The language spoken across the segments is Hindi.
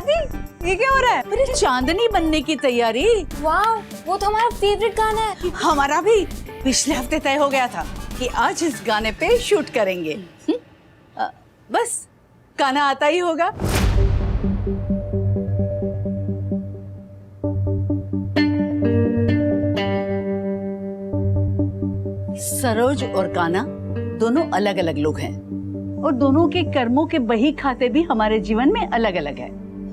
स्वाति, ये क्या हो रहा है? अरे चांदनी बनने की तैयारी। वाह, वो तो हमारा फेवरेट गाना है। हमारा भी पिछले हफ्ते तय हो गया था कि आज इस गाने पे शूट करेंगे। बस गाना आता ही होगा। सरोज और कान्हा दोनों अलग अलग लोग हैं और दोनों के कर्मों के बही खाते भी हमारे जीवन में अलग अलग है।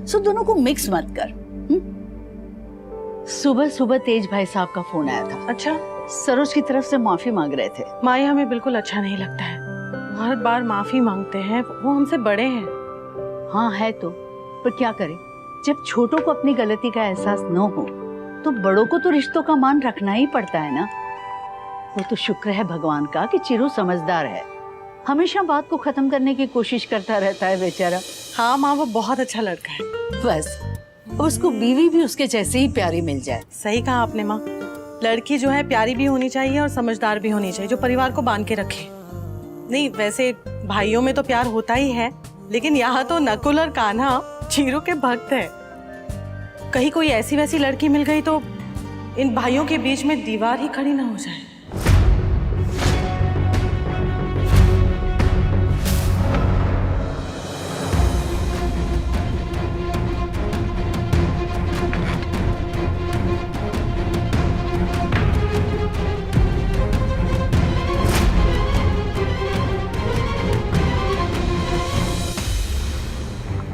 सो दोनों को मिक्स मत कर। सुबह सुबह तेज भाई साहब का फोन आया था। अच्छा, सरोज की तरफ से माफी मांग रहे थे। माई हमें बिल्कुल अच्छा नहीं लगता है, हर बार माफी मांगते हैं, वो हमसे बड़े हैं। हाँ है तो, पर क्या करें, जब छोटों को अपनी गलती का एहसास न हो तो बड़ों को तो रिश्तों का मान रखना ही पड़ता है ना। वो तो शुक्र है भगवान का कि चिरू समझदार है, हमेशा बात को खत्म करने की कोशिश करता रहता है बेचारा। हाँ माँ, वो बहुत अच्छा लड़का है। बस उसको बीवी भी उसके जैसे ही प्यारी मिल जाए। सही कहा आपने माँ, लड़की जो है प्यारी भी होनी चाहिए और समझदार भी होनी चाहिए, जो परिवार को बांध के रखे। नहीं, वैसे भाइयों में तो प्यार होता ही है, लेकिन यहाँ तो नकुल और कान्हा चिरू के भक्त है। कहीं कोई ऐसी वैसी लड़की मिल गई तो इन भाइयों के बीच में दीवार ही खड़ी ना हो जाए।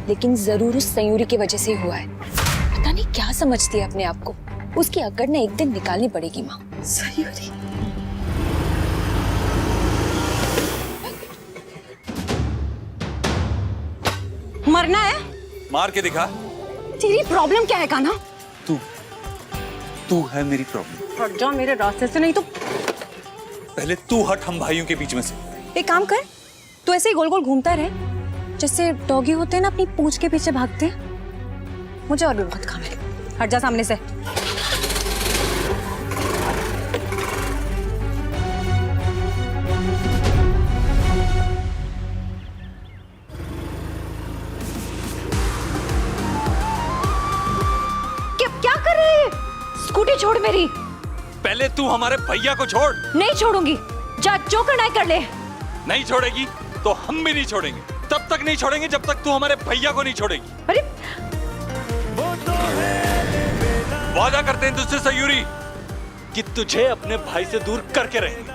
लेकिन जरूर उस सयूरी की वजह से ही हुआ है। पता नहीं क्या समझती है अपने आप को। उसकी अकड़ ने एक दिन निकालनी पड़ेगी माँ। सयूरी, मरना है? मार के दिखा। तेरी प्रॉब्लम क्या है कान्हा? तू है मेरी प्रॉब्लम। हट जा मेरे रास्ते से, नहीं तो पहले तू हट हम भाइयों के बीच में से। एक काम कर, तू ऐसे ही गोल गोल घूमता रहे, जैसे डॉगी होते हैं ना अपनी पूंछ के पीछे भागते हैं। मुझे और भी बहुत काम है, हट जा सामने से। क्या कर रही है? स्कूटी छोड़ मेरी। पहले तू हमारे भैया को छोड़। नहीं छोड़ूंगी, जा जो करना है कर ले। नहीं छोड़ेगी तो हम भी नहीं छोड़ेंगे। तब तक नहीं छोड़ेंगे जब तक तू हमारे भैया को नहीं छोड़ेगी। अरे वादा करते हैं तुझसे सयूरी कि तुझे अपने भाई से दूर करके रहेंगे।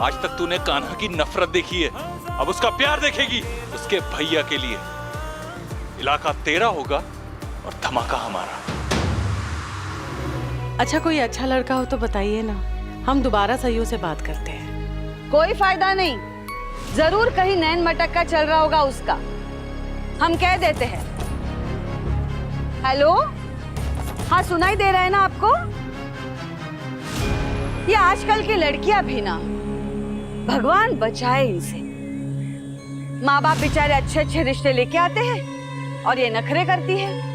आज तक तूने कान्हा की नफरत देखी है, अब उसका प्यार देखेगी। उसके भैया के लिए इलाका तेरा होगा और धमाका हमारा। अच्छा, कोई अच्छा लड़का हो तो बताइए ना, हम दोबारा सईयों से बात करते हैं। कोई फायदा नहीं, जरूर कहीं नैन मटक्का चल रहा होगा उसका। हम कह देते हैं। हेलो, हाँ सुनाई दे रहा है ना आपको? ये आजकल की लड़कियां भी ना, भगवान बचाए इनसे। माँ बाप बेचारे अच्छे अच्छे रिश्ते लेके आते हैं और ये नखरे करती है।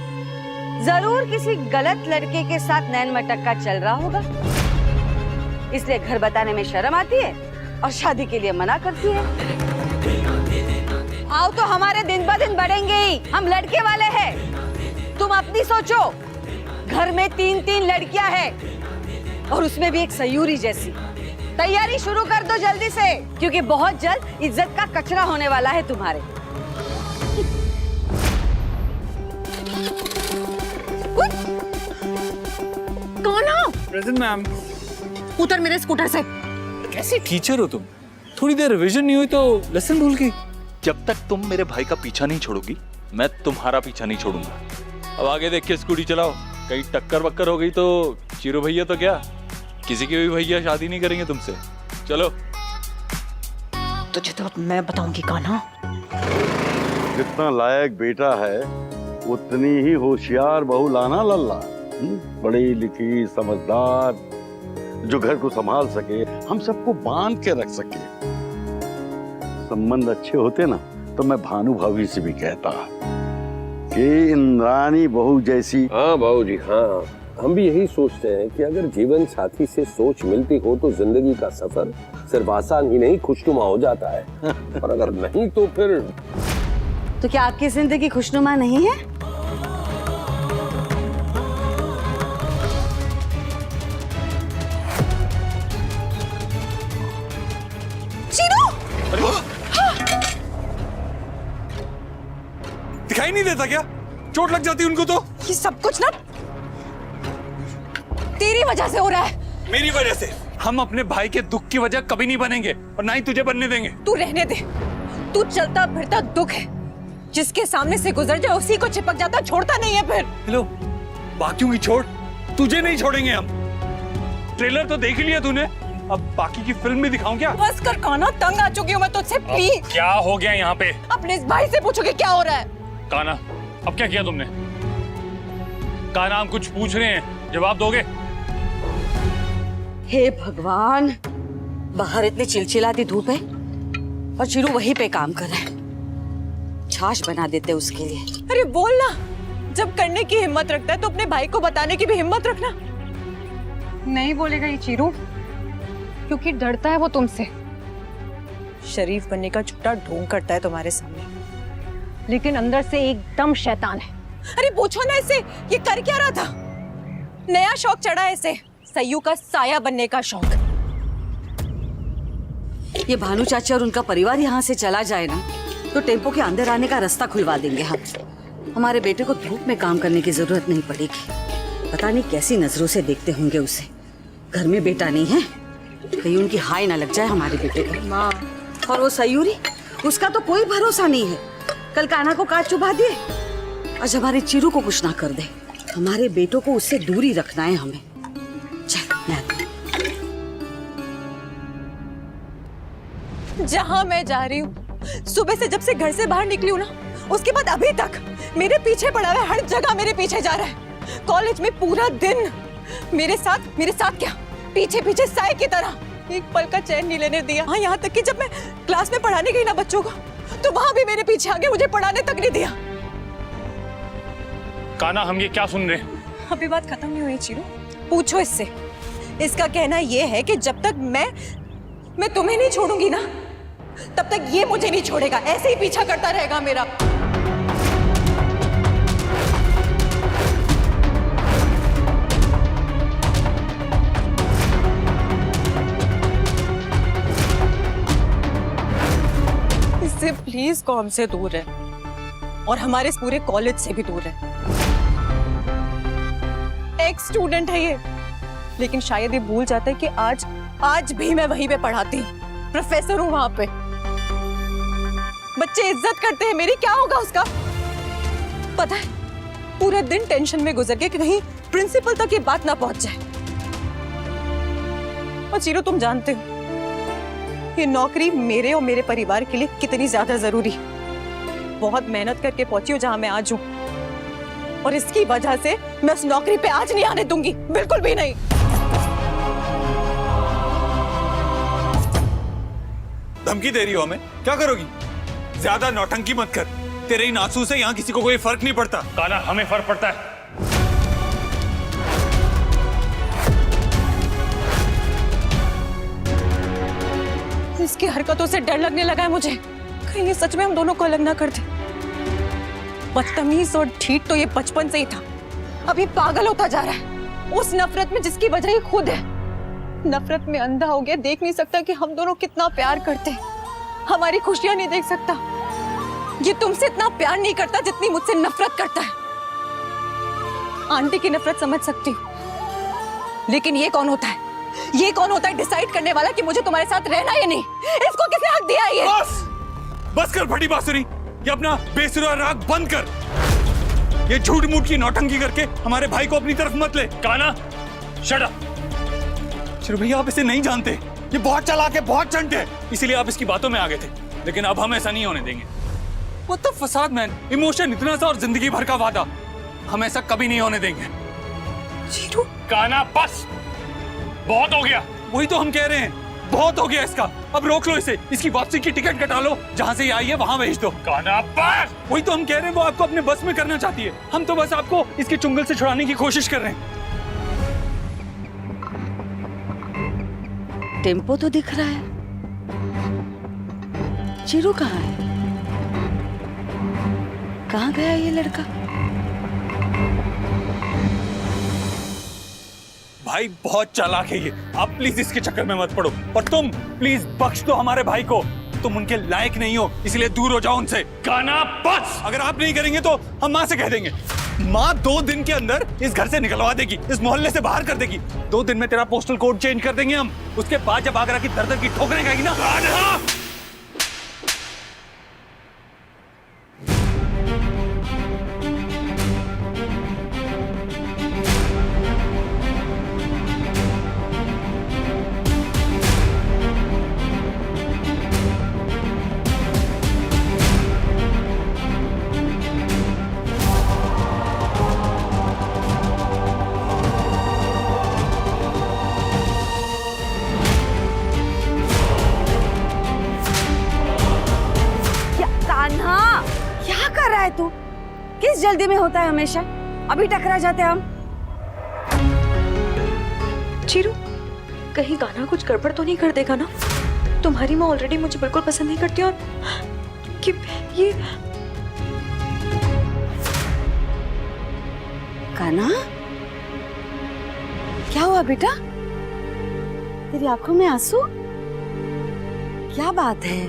जरूर किसी गलत लड़के के साथ नैन मटक्का चल रहा होगा, इसलिए घर बताने में शर्म आती है और शादी के लिए मना करती है। आओ तो हमारे दिन ब दिन बढ़ेंगे ही, हम लड़के वाले हैं। तुम अपनी सोचो, घर में 3-3 लड़कियां हैं और उसमें भी एक सयूरी जैसी। तैयारी शुरू कर दो जल्दी से, क्योंकि बहुत जल्द इज्जत का कचरा होने वाला है तुम्हारे। Present ma'am. उतर मेरे स्कूटर से। कैसी टीचर हो तुम? थोड़ी देर रिवीजन नहीं हुई तो लेसन भूल गई। जब तक तुम मेरे भाई का पीछा नहीं छोड़ोगी, मैं तुम्हारा पीछा नहीं छोड़ूंगा। अब आगे देख के स्कूटी चलाओ, कहीं टक्कर वक्कर हो गई तो चिरू भैया तो क्या, किसी के भी भैया शादी नहीं करेंगे तुमसे। चलो। तुझे तो मैं बताऊंगी कान्हा। जितना लायक बेटा है उतनी ही होशियार बहू लाना लल्ला। पढ़ी लिखी समझदार, जो घर को संभाल सके, हम सबको बांध के रख सके। संबंध अच्छे होते ना तो मैं भानु भाभी से भी कहता कि इंद्रानी बहू जैसी। हाँ बाबू जी, हाँ हम भी यही सोचते हैं कि अगर जीवन साथी से सोच मिलती हो तो जिंदगी का सफर सिर्फ आसान ही नहीं खुशनुमा हो जाता है। और अगर नहीं तो फिर तो क्या आपकी जिंदगी खुशनुमा नहीं है? दिखाई नहीं देता क्या? चोट लग जाती उनको तो। ये सब कुछ ना तेरी वजह से हो रहा है। मेरी वजह से? हम अपने भाई के दुख की वजह कभी नहीं बनेंगे और ना ही तुझे बनने देंगे। तू रहने दे। तू चलता फिरता दुख है, जिसके सामने से गुजर जाए उसी को चिपक जाता, छोड़ता नहीं है फिर। हेलो, बाकियों की छोड़, तुझे नहीं छोड़ेंगे हम। ट्रेलर तो देख ही लिया तूने, अब बाकी की फिल्म भी दिखाऊं क्या? बस कर कान्हा, तंग आ चुकी हूँ मैं तुझसे, प्लीज। क्या हो गया यहाँ पे? अपने इस भाई से पूछो कि क्या हो रहा है। कान्हा, अब क्या किया तुमने? कान्हा, हम कुछ पूछ रहे हैं, जवाब दोगे? हे भगवान, बाहर इतनी चिलचिलाती धूप है और चिरू वहीं पे काम कर रहा है। छाछ बना देते उसके लिए। अरे बोल ना, जब करने की हिम्मत रखता है तो अपने भाई को बताने की भी हिम्मत रखना। नहीं बोलेगा ये चीरू, क्योंकि डरता है वो तुमसे। शरीफ बनने का झूठा ढोंग करता है तुम्हारे सामने, लेकिन अंदर से एकदम शैतान है। अरे पूछो ना इसे, ये कर क्या रहा था? नया शौक चढ़ा है इसे, सय्यू का साया बनने का शौक। ये भानु चाचा और उनका परिवार यहाँ से चला जाए ना, तो टेम्पो के अंदर आने का रास्ता खुलवा देंगे हम। हमारे बेटे को धूप में काम करने की जरूरत नहीं पड़ेगी। पता नहीं कैसी नजरों से देखते होंगे उसे। घर में बेटा नहीं है, कहीं उनकी हाय ना लग जाए हमारे बेटे को। माँ, और वो सयूरी, उसका तो कोई भरोसा नहीं है। कल कान्हा को काट चुबा दिए, आज हमारे चिरू को कुछ ना कर दे। हमारे बेटों को उससे दूरी रखना है हमें। चल, मैं जहाँ मैं जा रही हूँ, सुबह से जब से घर से बाहर निकली हूँ ना, उसके बाद अभी तक मेरे पीछे पड़ा हुआ है। हर जगह मेरे पीछे जा रहा है। कॉलेज में पूरा दिन मेरे साथ क्या, पीछे पीछे साए की तरह, एक पल का चैन नहीं लेने दिया। हाँ, यहाँ तक कि जब मैं क्लास में पढ़ाने गई ना बच्चों को, तो वहां भी मेरे पीछे आके मुझे पढ़ाने तक नहीं दिया। कान्हा, हम ये क्या सुन रहे हैं? अभी बात खत्म नहीं हुई चीरू, पूछो इससे। इसका कहना ये है कि जब तक मैं तुम्हें नहीं छोड़ूंगी ना, तब तक ये मुझे नहीं छोड़ेगा। ऐसे ही पीछा करता रहेगा मेरा। इससे प्लीज कॉम से दूर है और हमारे इस पूरे कॉलेज से भी दूर है। एक्स स्टूडेंट है ये, लेकिन शायद ये भूल जाता है कि आज भी मैं वहीं पे पढ़ाती हूँ, प्रोफेसर हूँ वहां पे। बच्चे इज्जत करते हैं मेरी, क्या होगा उसका? पता है, पूरा दिन टेंशन में गुजर गया कि कहीं प्रिंसिपल तक ये बात ना पहुंच जाए। और चीरू, तुम जानते हो ये नौकरी मेरे और मेरे परिवार के लिए कितनी ज्यादा जरूरी है। बहुत मेहनत करके पहुंची हूँ जहां मैं आज हूँ, और इसकी वजह से मैं उस नौकरी पे आज नहीं आने दूंगी, बिल्कुल भी नहीं। धमकी दे रही हो हमें? क्या करोगी? ज्यादा नौटंकी मत कर। तेरे इन आंसू से यहाँ किसी को कोई फर्क नहीं पड़ता। कान्हा, हमें फर्क पड़ता है। इसकी हरकतों से डर लगने लगा है मुझे, कहीं ये सच में हम दोनों को अलग ना कर दे। बदतमीज और ढीठ तो ये बचपन से ही था, अब ये पागल होता जा रहा है उस नफरत में जिसकी वजह ये खुद है। नफरत में अंधा हो गया, देख नहीं सकता कि हम दोनों कितना प्यार करते हैं, हमारी खुशियां नहीं देख सकता। ये तुमसे इतना प्यार नहीं करता जितनी मुझसे नफरत करता है। आंटी की नफरत समझ सकती हूँ, लेकिन ये कौन होता है? ये कौन होता है डिसाइड करने वाला कि मुझे तुम्हारे साथ रहना या नहीं? इसको किसने हक दिया? ये बस कर फटी बांसुरी, ये अपना बेसुरा राग बंद कर। ये झूठ मूठ की नौटंकी करके हमारे भाई को अपनी तरफ मत ले। Kanha, shut up. चिरू भैया, आप इसे नहीं जानते, ये बहुत चालाक है, बहुत चंट है, इसीलिए आप इसकी बातों में आ गए थे। लेकिन अब हम ऐसा नहीं होने देंगे। वो तो फसाद मैन, इमोशन इतना सा और जिंदगी भर का वादा, हम ऐसा कभी नहीं होने देंगे। चीरू, कान्हा, बस बहुत हो गया। वही तो हम कह रहे हैं, बहुत हो गया इसका। अब रोक लो इसे, इसकी वापसी की टिकट कटा लो, जहां से ये आई है वहां भेज दो। कान्हा, बस। वही तो हम कह रहे हैं, वो आपको अपने बस में करना चाहती है, हम तो बस आपको इसके चुंगल से छुड़ाने की कोशिश कर रहे हैं। टेम्पो तो दिख रहा है, चिरू कहाँ है? कहाँ गया ये लड़का? भाई बहुत चालाक है ये, आप प्लीज इसके चक्कर में मत पड़ो। और तुम प्लीज बख्श दो हमारे भाई को। तुम उनके लायक नहीं हो, इसलिए दूर हो जाओ उनसे। कान्हा बस, अगर आप नहीं करेंगे तो हम माँ से कह देंगे। माँ 2 दिन के अंदर इस घर से निकलवा देगी, इस मोहल्ले से बाहर कर देगी। 2 दिन में तेरा पोस्टल कोड चेंज कर देंगे हम। उसके बाद जब आगरा की दर-दर की ठोकरें खाएगी ना, कान्हा! क्या कर रहा है तू? किस जल्दी में होता है हमेशा? अभी टकरा जाते हम। चीरू, कहीं गाना कुछ गड़बड़ तो नहीं कर देगा ना? तुम्हारी माँ ऑलरेडी मुझे बिल्कुल पसंद नहीं करती और कि ये कान्हा, क्या हुआ बेटा? तेरी आंखों में आंसू? क्या बात है?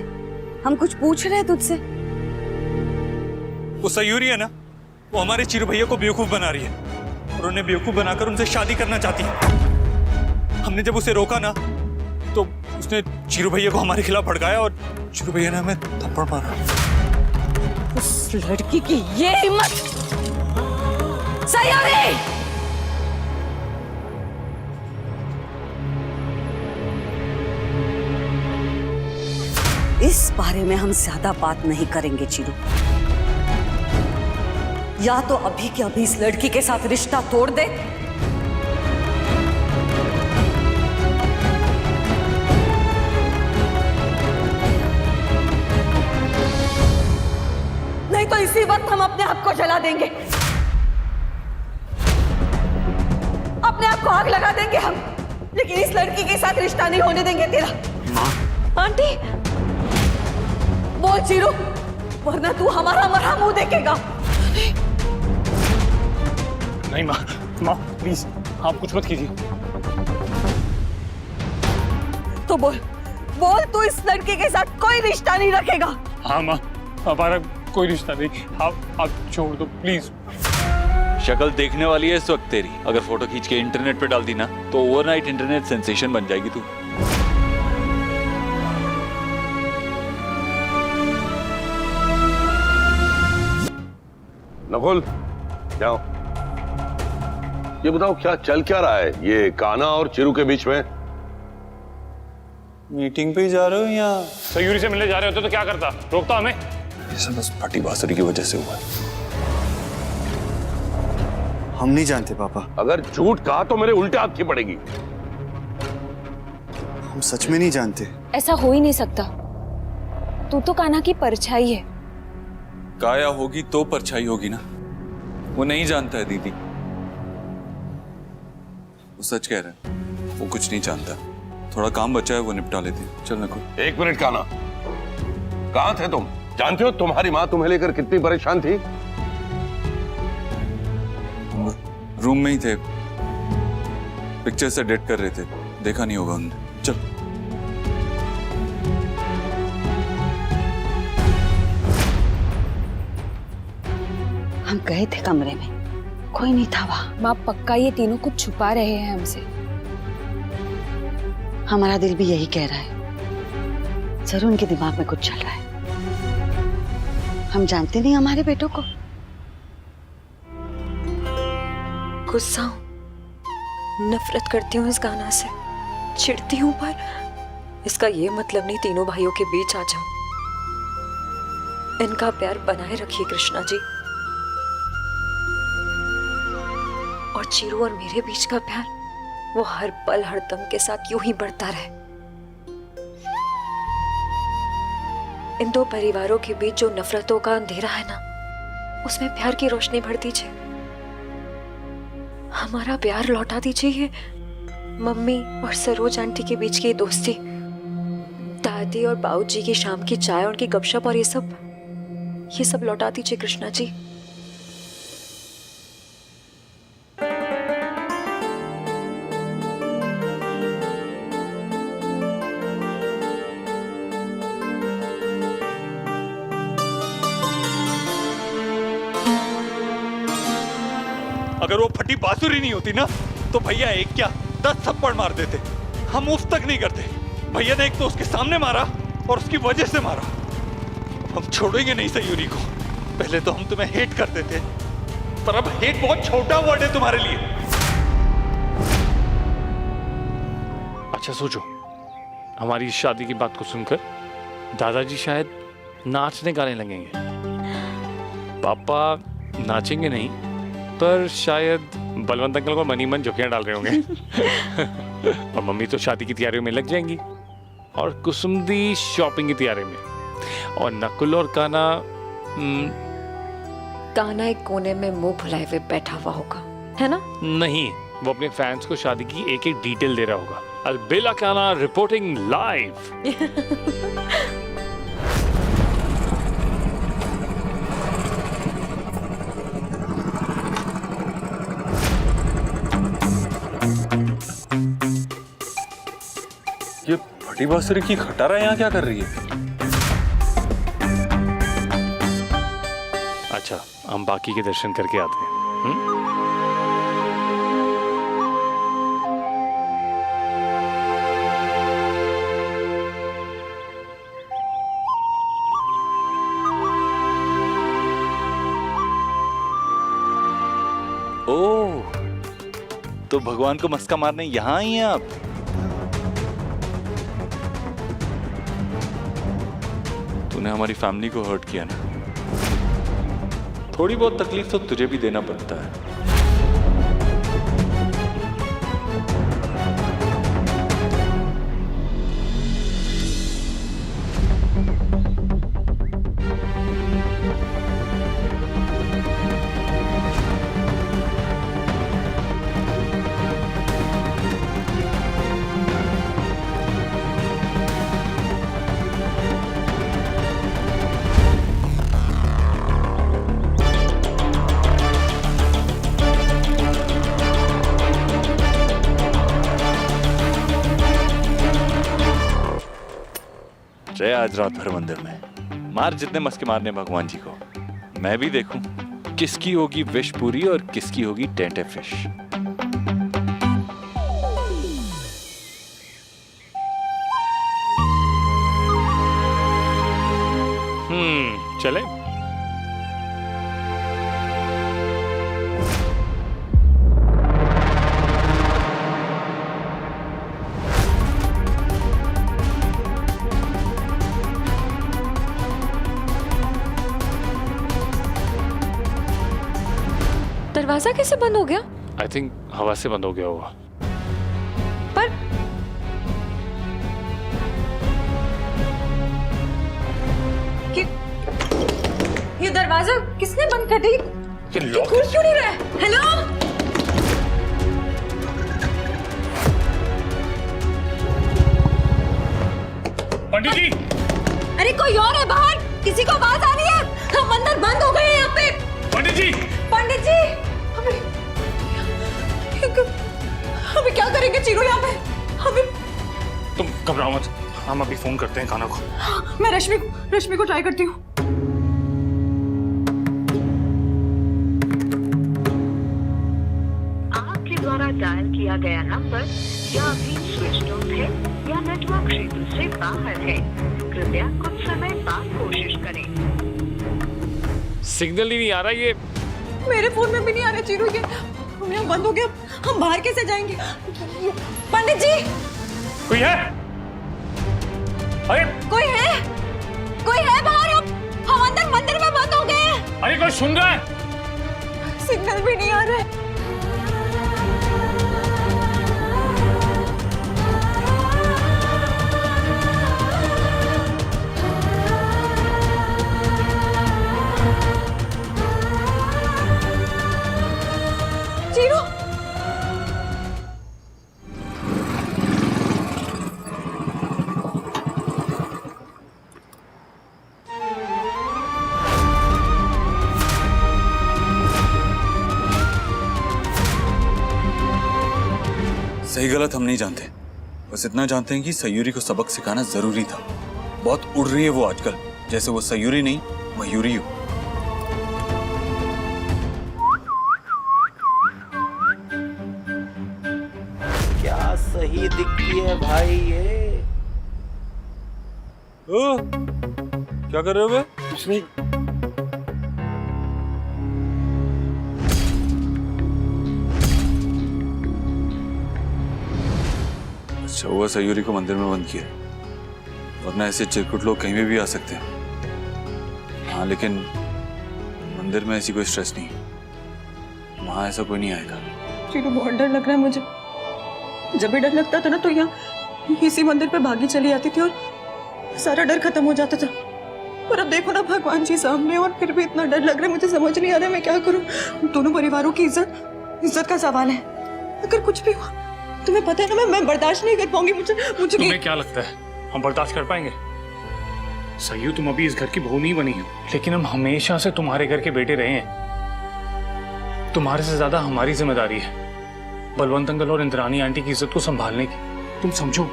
हम कुछ पूछ रहे हैं तुझसे। वो सयूरी है ना, वो हमारे चिरू भैया को बेवकूफ बना रही है और उन्हें बेवकूफ बनाकर उनसे शादी करना चाहती है। हमने जब उसे रोका ना तो उसने चिरू भैया को हमारे खिलाफ भड़काया और चिरू भैया ने हमें थप्पड़ मारा। उस लड़की की ये हिम्मत! सयूरी! इस बारे में हम ज्यादा बात नहीं करेंगे चिरू। या तो अभी के अभी इस लड़की के साथ रिश्ता तोड़ दे, नहीं तो इसी वक्त हम अपने आप को जला देंगे, अपने आप को आग लगा देंगे हम। लेकिन इस लड़की के साथ रिश्ता नहीं होने देंगे तेरा। आंटी, बोल चिरू, वरना तू हमारा मरा मुंह देखेगा। नहीं माँ, माँ प्लीज आप कुछ मत कीजिए। तो बोल, बोल तू इस लड़के के साथ कोई रिश्ता नहीं रखेगा। हाँ माँ, हमारा कोई रिश्ता नहीं, आप छोड़ दो प्लीज। शक्ल देखने वाली है इस वक्त तेरी, अगर फोटो खींच के इंटरनेट पे डाल दी ना तो ओवरनाइट इंटरनेट सेंसेशन बन जाएगी तू। नकुल, जाओ। ये बताओ क्या चल क्या रहा है ये कान्हा और चिरू के बीच में? मीटिंग पे जा रहे हो या सयूरी से मिलने जा रहे होते तो क्या करता? रोकता हमें? ये सब बस फटी बांसुरी की वजह से हुआ है। हम नहीं जानते पापा। अगर झूठ कहा तो मेरे उल्टे हाथ की पड़ेगी। हम सच में नहीं जानते। ऐसा हो ही नहीं सकता। तू तो कान्हा की परछाई है। काया होगी तो परछाई होगी ना। वो नहीं जानता है दीदी, वो सच कह रहा है, वो कुछ नहीं जानता। थोड़ा काम बचा है वो निपटा लेते हैं। चल नकुल। 1 मिनट कान्हा, कहाँ थे तुम? जानते हो तुम्हारी माँ तुम्हें लेकर कितनी परेशान थी? रूम में ही थे, पिक्चर से एडिट कर रहे थे, देखा नहीं होगा उन्होंने। चल। हम गए थे कमरे में, कोई नहीं था वहां। माँ पक्का ये तीनों कुछ छुपा रहे हैं हमसे। हमारा दिल भी यही कह रहा है, जरूर उनके दिमाग में कुछ चल रहा है। हम जानते नहीं हमारे बेटों को। गुस्सा हूं, नफरत करती हूँ इस गाना से, चिढ़ती हूँ, पर इसका ये मतलब नहीं तीनों भाइयों के बीच आ जाऊं। इनका प्यार बनाए रखिए कृष्णा जी, और चिरू और मेरे बीच का प्यार वो हर पल हर दम के साथ यूं ही बढ़ता रहे। इन दो परिवारों के बीच जो नफरतों का अंधेरा है ना, उसमें प्यार की रोशनी भर दीजिए। हमारा प्यार लौटा दीजिए। मम्मी और सरोज आंटी के बीच की दोस्ती, दादी और बाऊजी की शाम की चाय, उनकी गपशप और ये सब लौटा दीजिए कृष्णा जी। अगर वो फटी बांसुरी नहीं होती ना तो भैया एक क्या 10 थप्पड़ मार देते। हम उफ तक नहीं करते। भैया ने एक तो उसके सामने मारा और उसकी वजह से मारा। हम छोड़ेंगे नहीं सयूरी को। पहले तो हम तुम्हें हेट करते थे, पर अब हेट बहुत छोटा वर्ड है तुम्हारे लिए। अच्छा सोचो, हमारी इस शादी की बात को सुनकर दादाजी शायद नाचने गाने लगेंगे। पापा नाचेंगे नहीं, पर शायद बलवंत अंकल को मनी मन झुकियां डाल रहे होंगे। और मम्मी तो शादी की तैयारियों में लग जाएंगी और कुसुम दी शॉपिंग की तैयारी में। और नकुल और काना काना एक कोने में मुंह फुलाए हुए बैठा हुआ होगा, है ना? नहीं, वो अपने फैंस को शादी की एक एक डिटेल दे रहा होगा। अलबेला काना रिपोर्टिंग लाइव। ये फटी बांसुरी की खटारा यहाँ क्या कर रही है? अच्छा, हम बाकी के दर्शन करके आते हैं। ओह, तो भगवान को मस्का मारने यहाँ आई हैं आप? तूने हमारी फैमिली को हर्ट किया ना, थोड़ी बहुत तकलीफ तो तुझे भी देना पड़ता है। जय आज रात भर मंदिर में मार जितने मस्के मारने भगवान जी को। मैं भी देखूं किसकी होगी विश पूरी और किसकी होगी टेंटे फिश। चले। दरवाजा कैसे बंद हो गया? आई थिंक हवा से बंद हो गया होगा। पर ये दरवाजा किसने बंद कर दी? खुल क्यों नहीं रहा है? हेलो, पंडित जी। अरे कोई और है बाहर? किसी को आवाज आ रही है? हम अंदर बंद हो गए हैं यहाँ पे। पंडित जी, पंडित जी, अभी क्या करेंगे चीरू यहाँ पे? अभी तुम घबराओ मत, हम अभी फोन करते हैं काना को। मैं रश्मि को ट्राई करती हूँ। आपके द्वारा डायल किया गया नंबर या अभी स्विच ऑफ है या नेटवर्क क्षेत्र से बाहर है। कृपया कुछ समय बाद कोशिश करें। सिग्नल ही नहीं आ रहा ये। मेरे फोन में भी नहीं आ रहा चीरू, ये यहाँ बंद हो गया। हम बाहर कैसे जाएंगे? पंडित जी, कोई है? अरे कोई है? कोई है बाहर? हम अंदर मंदिर में बंद हो गए हैं। अरे कोई सुन रहा है? सिग्नल भी नहीं आ रहा है। सही गलत हम नहीं जानते, बस इतना जानते हैं कि सयूरी को सबक सिखाना जरूरी था। बहुत उड़ रही है वो आजकल, जैसे वो सयूरी नहीं मयूरी हो। है भाई ये। ओ, क्या कर रहे हो बे? कुछ नहीं। अच्छा हुआ सयूरी को मंदिर में बंद किया, वरना ऐसे चिरकुट लोग कहीं भी आ सकते हैं। हाँ लेकिन मंदिर में ऐसी कोई स्ट्रेस नहीं, वहां ऐसा कोई नहीं आएगा। चीरू बहुत डर लग रहा है मुझे। जब भी डर लगता था ना तो यहाँ इसी मंदिर पे भागी चली आती थी और सारा डर खत्म हो जाता था। पर अब देखो ना भगवान जी सामने और फिर भी इतना डर लग रहा है, मुझे समझ नहीं आ रहा है मैं क्या करूं। दोनों परिवारों की इज्जत का सवाल है। अगर कुछ भी हुआ तुम्हें पता है ना मैं बर्दाश्त नहीं कर पाऊंगी। मुझे तुम्हें क्या लगता है हम बर्दाश्त कर पाएंगे? सयू तुम अभी इस घर की बहू नहीं बनी हो, लेकिन हम हमेशा से तुम्हारे घर के बेटे रहे हैं। तुम्हारे से ज्यादा हमारी जिम्मेदारी है बलवंत अंकल और इंद्रानी आंटी की इज्जत को संभालने की। तुम समझो।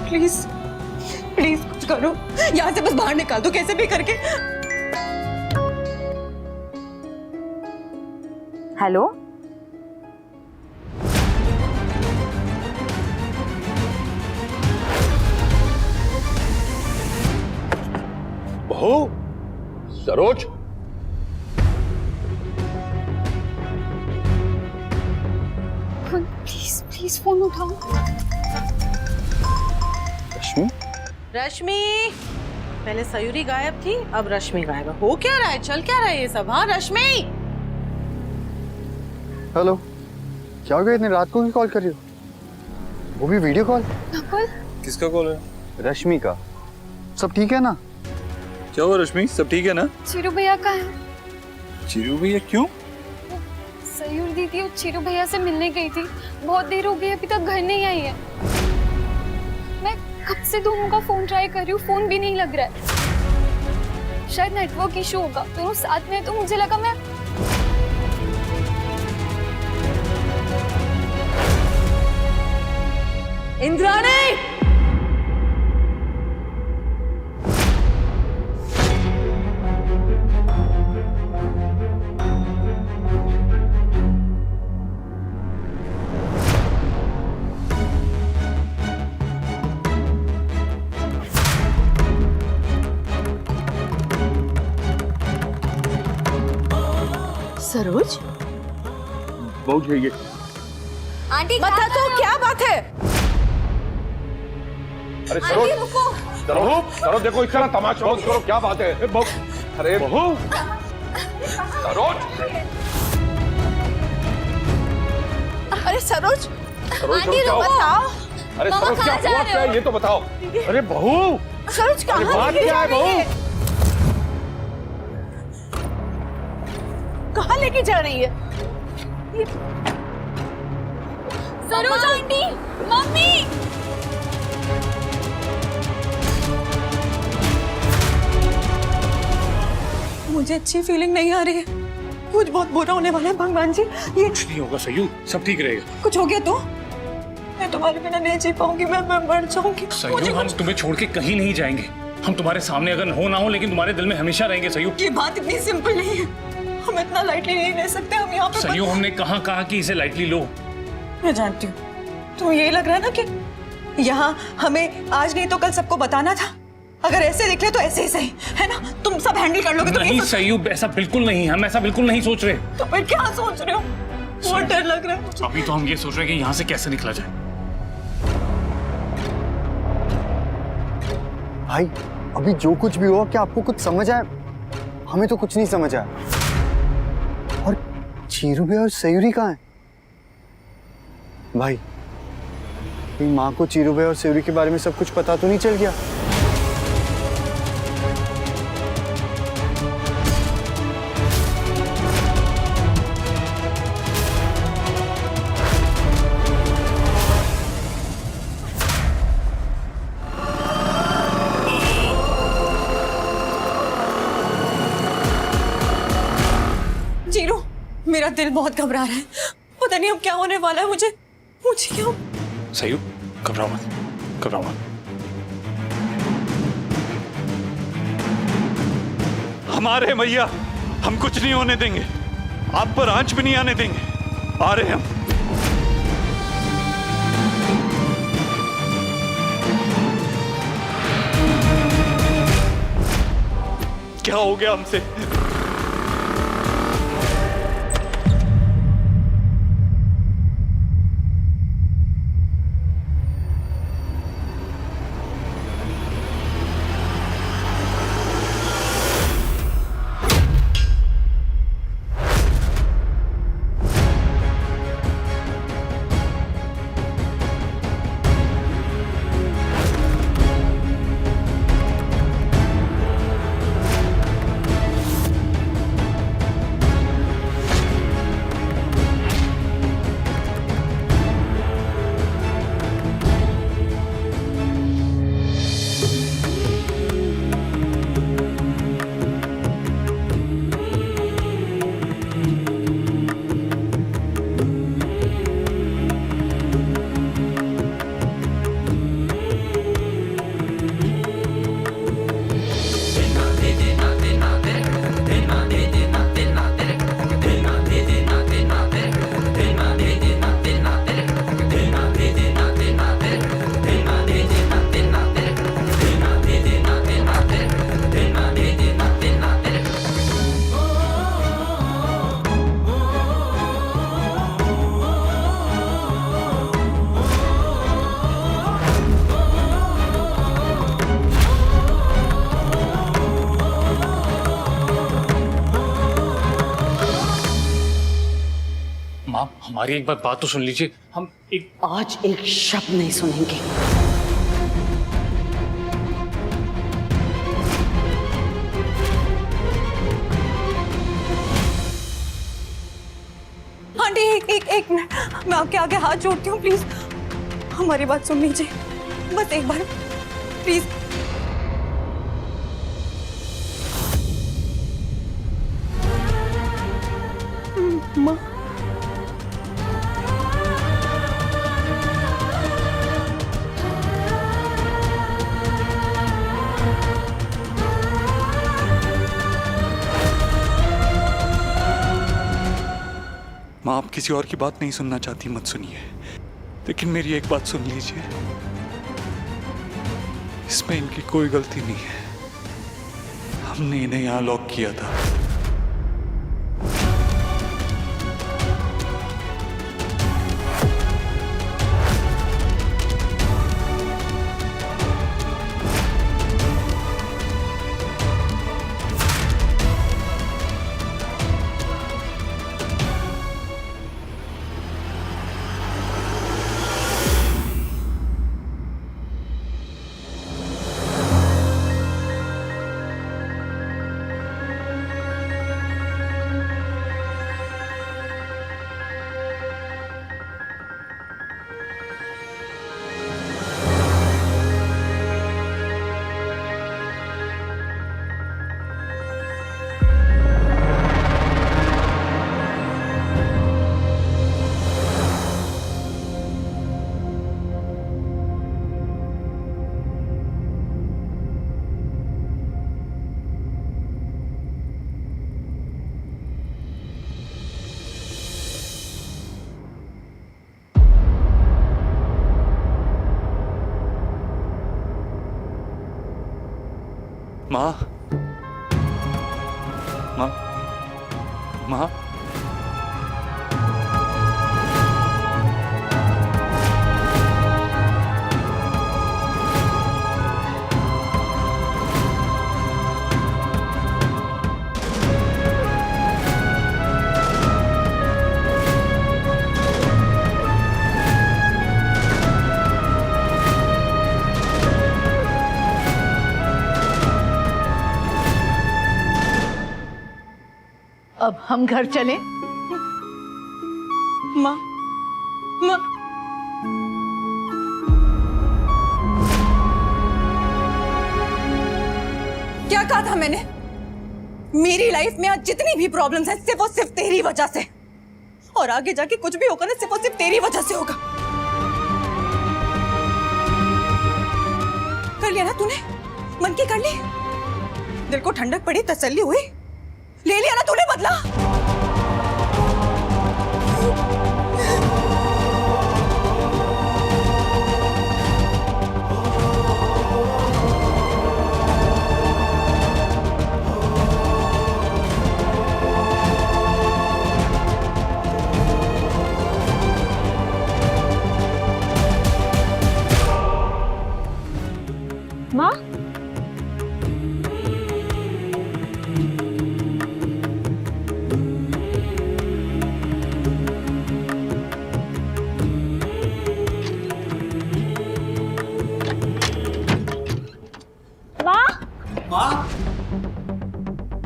प्लीज प्लीज कुछ करो, यहाँ से बस बाहर निकाल दो कैसे भी करके। हेलो, बहू, सरोज, प्लीज प्लीज फोन उठाओ। रश्मि, रश्मि, पहले सयूरी गायब थी, अब रश्मि गायब है। हो क्या रहा है, चल क्या रहा है ये सब? हाँ रश्मि। हेलो, क्या हो गया? इतनी रात को भी कॉल कर रही हो? वो भी वीडियो कॉल? किसका कॉल है? रश्मि का। सब ठीक है ना? क्या हुआ रश्मि, सब ठीक है ना? चिरू भैया कहाँ है? चिरू भैया क्यों? सयूर दीदी और चिरू भैया से मिलने गई थी, बहुत देर हो गई अभी तक घर नहीं आई है। मैं कब से दोनों का फोन ट्राई कर रही हूँ, फोन भी नहीं लग रहा है। शायद नेटवर्क इशू होगा, दोनों साथ में है तो मुझे लगा मैं इंद्राणी, सरोज, बहू चाहिए। आंटी बता तो क्या बात है? अरे सरोज, सरोज देखो इस तरह तमाशा मत करो, क्या बात है? बहू, अरे बहू, सरोज, अरे सरोज, आंटी बताओ, अरे सरोज क्या हुआ, क्या है ये तो बताओ। अरे बहू, सरोज कहाँ बात लेके क्या जा है रही बहू? है? कहाँ लेके जा रही है? Saroj aunty, mummy. मुझे अच्छी फीलिंग नहीं आ रही है, कुछ बहुत बुरा होने वाला है भगवान जी। ये कुछ नहीं होगा सयू, सब ठीक रहेगा। कुछ हो गया तो मैं तुम्हारे बिना नहीं जी पाऊंगी, मैं मर जाऊंगी। सयू हम तुम्हें छोड़ के कहीं नहीं जाएंगे। हम तुम्हारे सामने अगर हो ना हो लेकिन तुम्हारे दिल में हमेशा रहेंगे सयू। ये बात इतनी सिंपल नहीं है, हम इतना लाइटली नहीं ले सकते। हम यहाँ पे सयू हमने कहाँ कहा कि इसे लाइटली लो। मैं जानती हूँ, तो यही लग रहा है ना कि यहाँ हमें आज नहीं तो कल सबको बताना था। अगर ऐसे देख ले तो ऐसे ही सही है ना, तुम सब हैंडल कर लोगे। नहीं सयू, ऐसा बिल्कुल नहीं, हम ऐसा बिल्कुल नहीं सोच रहे। तो फिर क्या सोच रहे हो? बहुत डर लग रहा है मुझे। अभी तो हम ये सोच रहे हैं कि यहाँ से कैसे निकला जाए। भाई अभी जो कुछ भी हुआ, क्या आपको कुछ समझ आया? हमें तो कुछ नहीं समझ आया। और चीरू भैया और सयूरी कहाँ है? भाई माँ को चीरू भैया और सयूरी के बारे में सब कुछ पता तो नहीं चल गया? जीरू, मेरा दिल बहुत घबरा रहा है, पता नहीं अब क्या होने वाला है। मुझे क्या? सयू घबराओ मत, घबराओ मत। हमारे भैया, हम कुछ नहीं होने देंगे, आप पर आंच भी नहीं आने देंगे। आ रहे हम। क्या हो गया हमसे? माँ, हमारी एक बात तो सुन लीजिए। हम एक आज एक शब्द नहीं सुनेंगे। आंटी एक मिनट, मैं आपके आगे हाथ जोड़ती हूँ, प्लीज हमारी बात सुन लीजिए, बस एक बार प्लीज। माँ, माँ, आप किसी और की बात नहीं सुनना चाहती, मत सुनिए, लेकिन मेरी एक बात सुन लीजिए, इसमें इनकी कोई गलती नहीं है। हमने इन्हें यहाँ लॉक किया था। माँ, माँ, माँ, अब हम घर चलें? माँ, माँ, क्या कहा था मैंने? मेरी लाइफ में आज जितनी भी प्रॉब्लम्स हैं सिर्फ और सिर्फ तेरी वजह से, और आगे जाके कुछ भी होगा ना सिर्फ और सिर्फ तेरी वजह से होगा। कर लिया ना तूने, मन की कर ली, दिल को ठंडक पड़ी, तसल्ली हुई, ले लिया ना तूने बदला।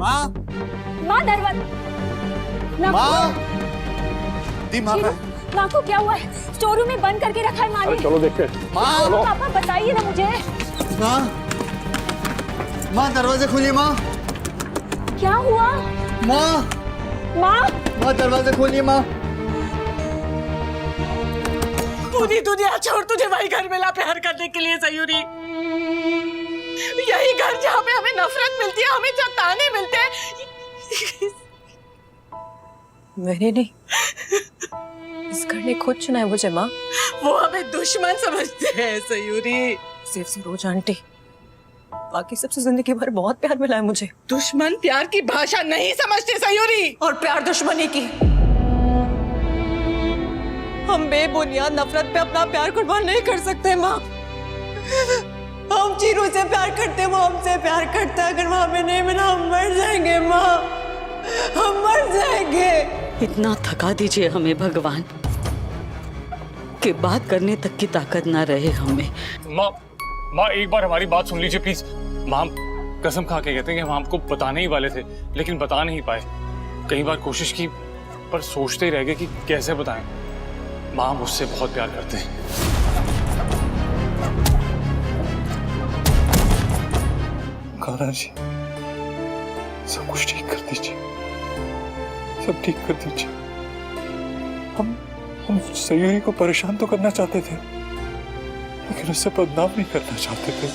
माँ माँ दरवाजा माँ दी माँ माँ को क्या हुआ है? स्टोर रूम में बंद करके रखा है माँ ने। चलो देखते हैं। माँ पापा बताइए ना मुझे। माँ माँ दरवाजे खोलिए माँ। क्या हुआ? माँ माँ माँ दरवाजे खोलिए माँ। पूरी दुनिया छोड़ तुझे वही घर मिला प्यार करने के लिए सयूरी। यही घर जहाँ पे हमें नफरत मिलती है, हमें जहाँ ताने मिलते हैं। मैंने नहीं, इस घर ने खुद चुना है मुझे माँ। वो हमें दुश्मन समझते हैं सयूरी। सिर्फ से रोज आंटी, बाकी सबसे जिंदगी भर बहुत प्यार मिला है मुझे। दुश्मन प्यार की भाषा नहीं समझते सयूरी। और प्यार दुश्मनी की। हम बेबुनियाद नफरत पे अपना प्यार कुर्बान नहीं कर सकते माँ। हम चीरू से प्यार करते, वो हमसे प्यार करता है। अगर वो हमें नहीं मिला हम मर जाएंगे माँ, हम मर जाएंगे। इतना थका दीजिए हमें भगवान कि बात करने तक की ताकत ना रहे हमें। माँ माँ एक बार हमारी बात सुन लीजिए प्लीज। माँ हम कसम खा के कहते हैं कि हम आपको बताने ही वाले थे, लेकिन बता नहीं पाए। कई बार कोशिश की पर सोचते ही रह गए कि कैसे बताएं। माँ मुझसे बहुत प्यार करते हैं। कान्हा जी, सब कुछ ठीक कर दीजिए, सब ठीक कर दीजिए। हम सयूरी को परेशान तो करना चाहते थे, लेकिन उससे बदनाम नहीं करना चाहते थे।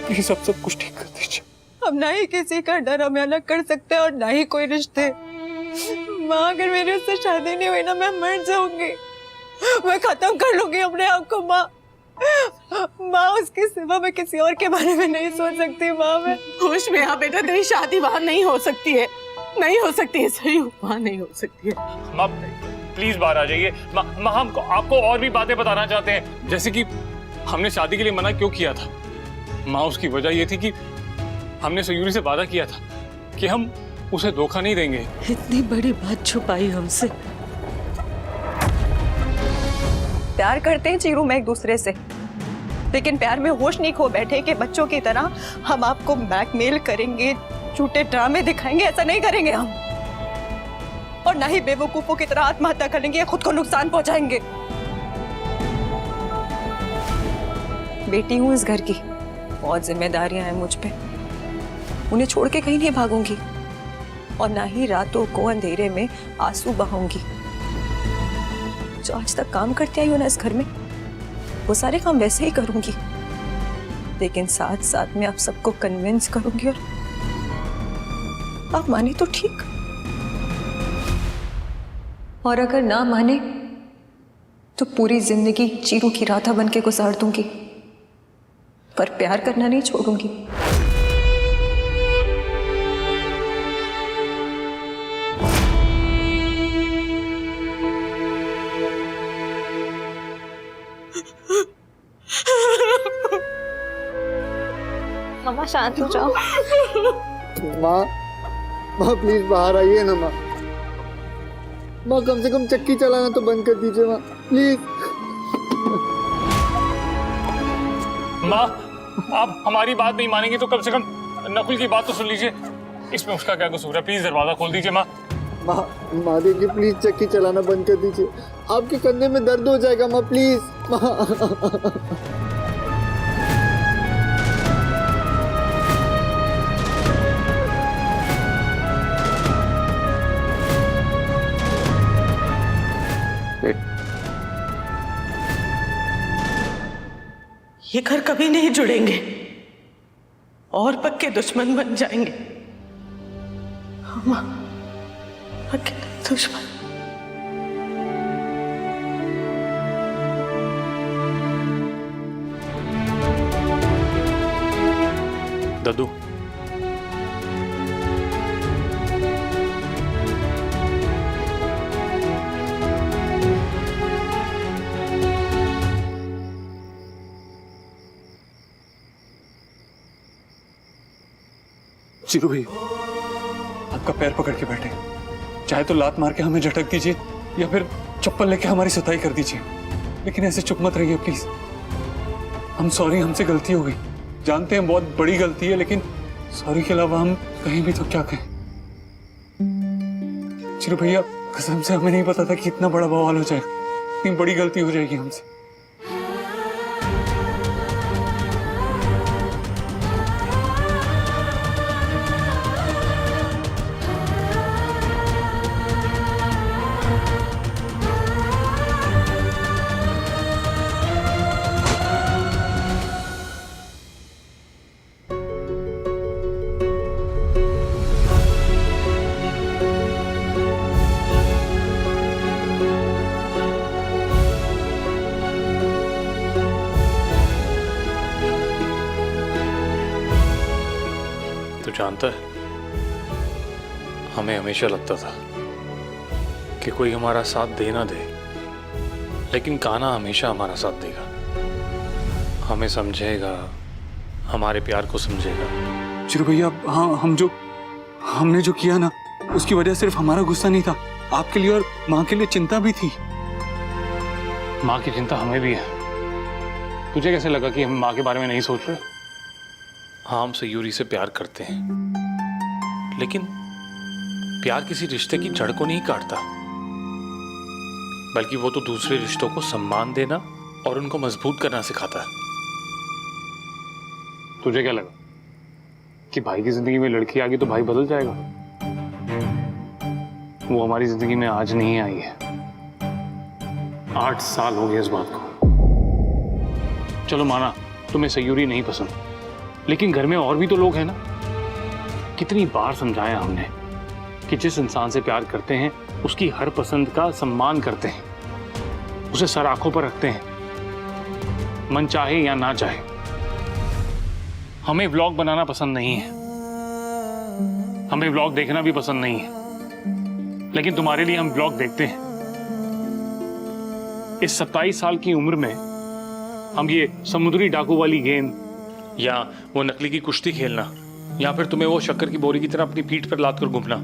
प्लीज आप सब कुछ ठीक कर दीजिए। हम ना ही किसी का डर हमें अलग कर सकते हैं और ना ही कोई रिश्ते। माँ अगर मेरी उससे शादी नहीं हुई ना, मैं मर जाऊंगी, मैं खत्म कर लूंगी अपने आप को। माँ माँ उसके सिवा मैं किसी और के बारे में नहीं सोच सकती। माँ मैं होश में आ बेटा, तेरी शादी वहां नहीं हो सकती है, नहीं हो सकती है सही, वहां नहीं हो सकती है। माँ प्लीज बाहर आ जाइए। माँ हम आपको और भी बातें बताना चाहते हैं, जैसे कि हमने शादी के लिए मना क्यों किया था। माँ उसकी वजह ये थी कि हमने सयूरी से वादा किया था कि हम उसे धोखा नहीं देंगे। इतनी बड़ी बात छुपाई हमसे। प्यार करते हैं चीरू मैं एक दूसरे से, लेकिन प्यार में होश नहीं खो बैठे कि बच्चों की तरह हम आपको ब्लैकमेल करेंगे, झूठे ड्रामे दिखाएंगे। ऐसा नहीं करेंगे हम, और ना ही बेवकूफों की तरह आत्महत्या करेंगे या खुद को नुकसान पहुंचाएंगे। बेटी हूं इस घर की, बहुत जिम्मेदारियां हैं मुझ पे, उन्हें छोड़ के कहीं नहीं भागूंगी और ना ही रातों को अंधेरे में आंसू बहाऊंगी। जो आज तक काम करती आई हूं ना इस घर में, वो सारे काम वैसे ही करूंगी, लेकिन साथ साथ में आप सबको कन्विंस करूंगी, और आप माने तो ठीक, और अगर ना माने तो पूरी जिंदगी चीरू की राधा बन के गुजार दूंगी, पर प्यार करना नहीं छोड़ूंगी। मामा शांत हो जाओ। माँ माँ प्लीज बाहर आइए ना माँ। माँ कम से कम चक्की चलाना तो बंद कर दीजिए माँ, प्लीज। माँ आप हमारी बात नहीं मानेंगे तो कम से कम नकुल की बात तो सुन लीजिए। इसमें उसका क्या कसूर है? प्लीज दरवाजा खोल दीजिए माँ। माँ देखिए प्लीज चक्की चलाना बंद कर दीजिए, आपके कंधे में दर्द हो जाएगा माँ, प्लीज माँ। ये घर कभी नहीं जुड़ेंगे और पक्के दुश्मन बन जाएंगे। हम पक्के दुश्मन। दद्दू चिरू भाई, आपका पैर पकड़ के बैठे, चाहे तो लात मार के हमें झटक दीजिए या फिर चप्पल लेके हमारी सुताई कर दीजिए, लेकिन ऐसे चुप मत रहिए प्लीज। हम सॉरी, हमसे गलती हो गई, जानते हैं बहुत बड़ी गलती है, लेकिन सॉरी के अलावा हम कहीं भी तो क्या कहें। चिरू भैया कसम से हमें नहीं पता था कि इतना बड़ा बवाल हो जाएगा, इतनी बड़ी गलती हो जाएगी हमसे। तो जानता है, हमें हमेशा लगता था कि कोई हमारा साथ दे ना दे, लेकिन कान्हा हमेशा हमारा साथ देगा, हमें समझेगा, हमारे प्यार को समझेगा। चिरू भैया, हाँ, हमने जो किया ना, उसकी वजह सिर्फ हमारा गुस्सा नहीं था, आपके लिए और माँ के लिए चिंता भी थी। माँ की चिंता हमें भी है। तुझे कैसे लगा कि हम माँ के बारे में नहीं सोच रहे? हाँ, हम सयूरी से प्यार करते हैं, लेकिन प्यार किसी रिश्ते की जड़ को नहीं काटता, बल्कि वो तो दूसरे रिश्तों को सम्मान देना और उनको मजबूत करना सिखाता है। तुझे क्या लगा कि भाई की जिंदगी में लड़की आ गई तो भाई बदल जाएगा? वो हमारी जिंदगी में आज नहीं आई है, 8 साल हो गए इस बात को। चलो माना तुम्हें सयूरी नहीं पसंद, लेकिन घर में और भी तो लोग हैं ना। कितनी बार समझाया हमने कि जिस इंसान से प्यार करते हैं उसकी हर पसंद का सम्मान करते हैं, उसे सर आंखों पर रखते हैं, मन चाहे या ना चाहे। हमें व्लॉग बनाना पसंद नहीं है, हमें व्लॉग देखना भी पसंद नहीं है, लेकिन तुम्हारे लिए हम व्लॉग देखते हैं। इस 27 साल की उम्र में हम ये समुद्री डाकू वाली गेंद या वो नकली की कुश्ती खेलना या फिर तुम्हें वो शक्कर की बोरी की तरह अपनी पीठ पर लाद कर घूमना,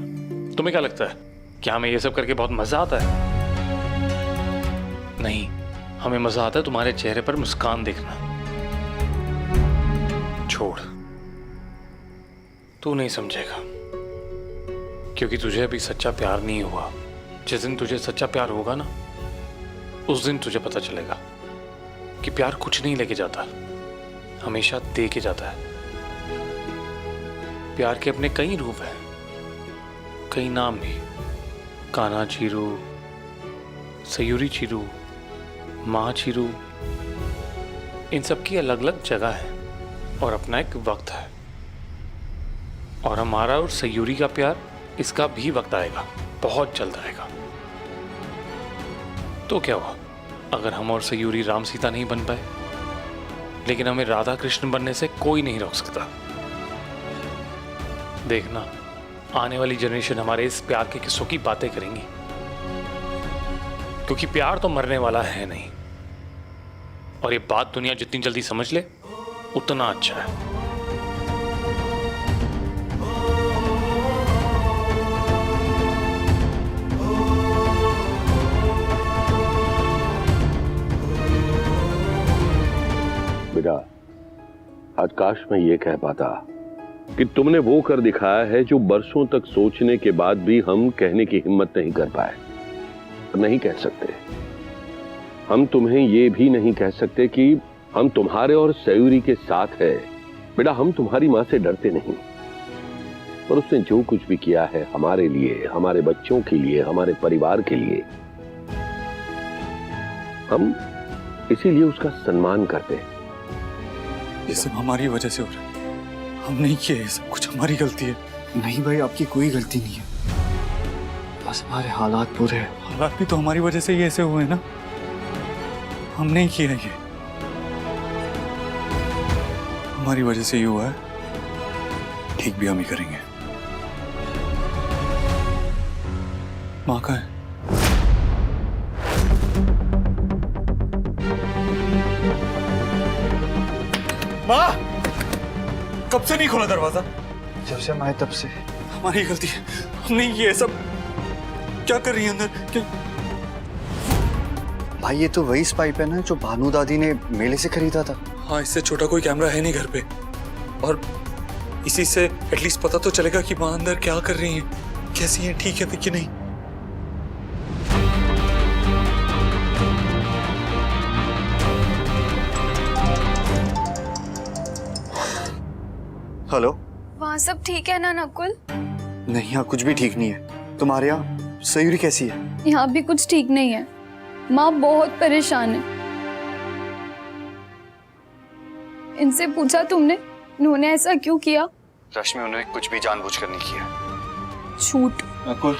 तुम्हें क्या लगता है क्या हमें ये सब करके बहुत मजा आता है? नहीं, हमें मजा आता है तुम्हारे चेहरे पर मुस्कान देखना। छोड़, तू नहीं समझेगा, क्योंकि तुझे अभी सच्चा प्यार नहीं हुआ। जिस दिन तुझे सच्चा प्यार होगा ना, उस दिन तुझे पता चलेगा कि प्यार कुछ नहीं लेके जाता, हमेशा दे के जाता है। प्यार के अपने कई रूप हैं, कई नाम भी, कान्हा चीरू, सयूरी चीरू, माँ चीरू, इन सब की अलग अलग जगह है और अपना एक वक्त है। और हमारा और सयूरी का प्यार, इसका भी वक्त आएगा, बहुत जल्द आएगा। तो क्या हुआ अगर हम और सयूरी राम सीता नहीं बन पाए, लेकिन हमें राधा कृष्ण बनने से कोई नहीं रोक सकता। देखना, आने वाली जनरेशन हमारे इस प्यार के किस्सों की बातें करेंगी, क्योंकि प्यार तो मरने वाला है नहीं। और ये बात दुनिया जितनी जल्दी समझ ले उतना अच्छा है। बेटा, आज काश मैं ये कह पाता कि तुमने वो कर दिखाया है जो बरसों तक सोचने के बाद भी हम कहने की हिम्मत नहीं कर पाए। नहीं कह सकते। हम तुम्हें ये भी नहीं कह सकते कि हम तुम्हारे और सयूरी के साथ है। बेटा, हम तुम्हारी मां से डरते नहीं, पर उसने जो कुछ भी किया है हमारे लिए, हमारे बच्चों के लिए, हमारे परिवार के लिए, हम इसीलिए उसका सम्मान करते हैं। ये सब हमारी वजह से हो रहा है, हम नहीं किया, ये सब कुछ हमारी गलती है। नहीं भाई, आपकी कोई गलती नहीं है, बस हमारे हालात बुरे हैं। हालात भी तो हमारी वजह से ही ऐसे हुए ना, हम नहीं किया ये, हमारी वजह से ही हुआ है, ठीक भी हम ही करेंगे। माँ कहाँ है? माँ, कब से नहीं खोला दरवाजा? जब से हम आए तब से। हमारी गलती है, हमने ये सब क्या कर रही है अंदर? क्या? भाई, ये तो वही स्पाइप है ना जो भानु दादी ने मेले से खरीदा था। हाँ, इससे छोटा कोई कैमरा है नहीं घर पे। और इसी से एटलीस्ट पता तो चलेगा कि माँ अंदर क्या कर रही है, कैसी है, ठीक है कि नहीं। हेलो। वहाँ सब ठीक है ना नकुल? नहीं, यहाँ कुछ भी ठीक नहीं है। तुम्हारे यहाँ सयूरी कैसी है? यहाँ भी कुछ ठीक नहीं है। माँ बहुत परेशान है। इनसे पूछा तुमने उन्होंने ऐसा क्यों किया? रश्मि, उन्होंने कुछ भी जानबूझकर नहीं किया। झूठ। नकुल,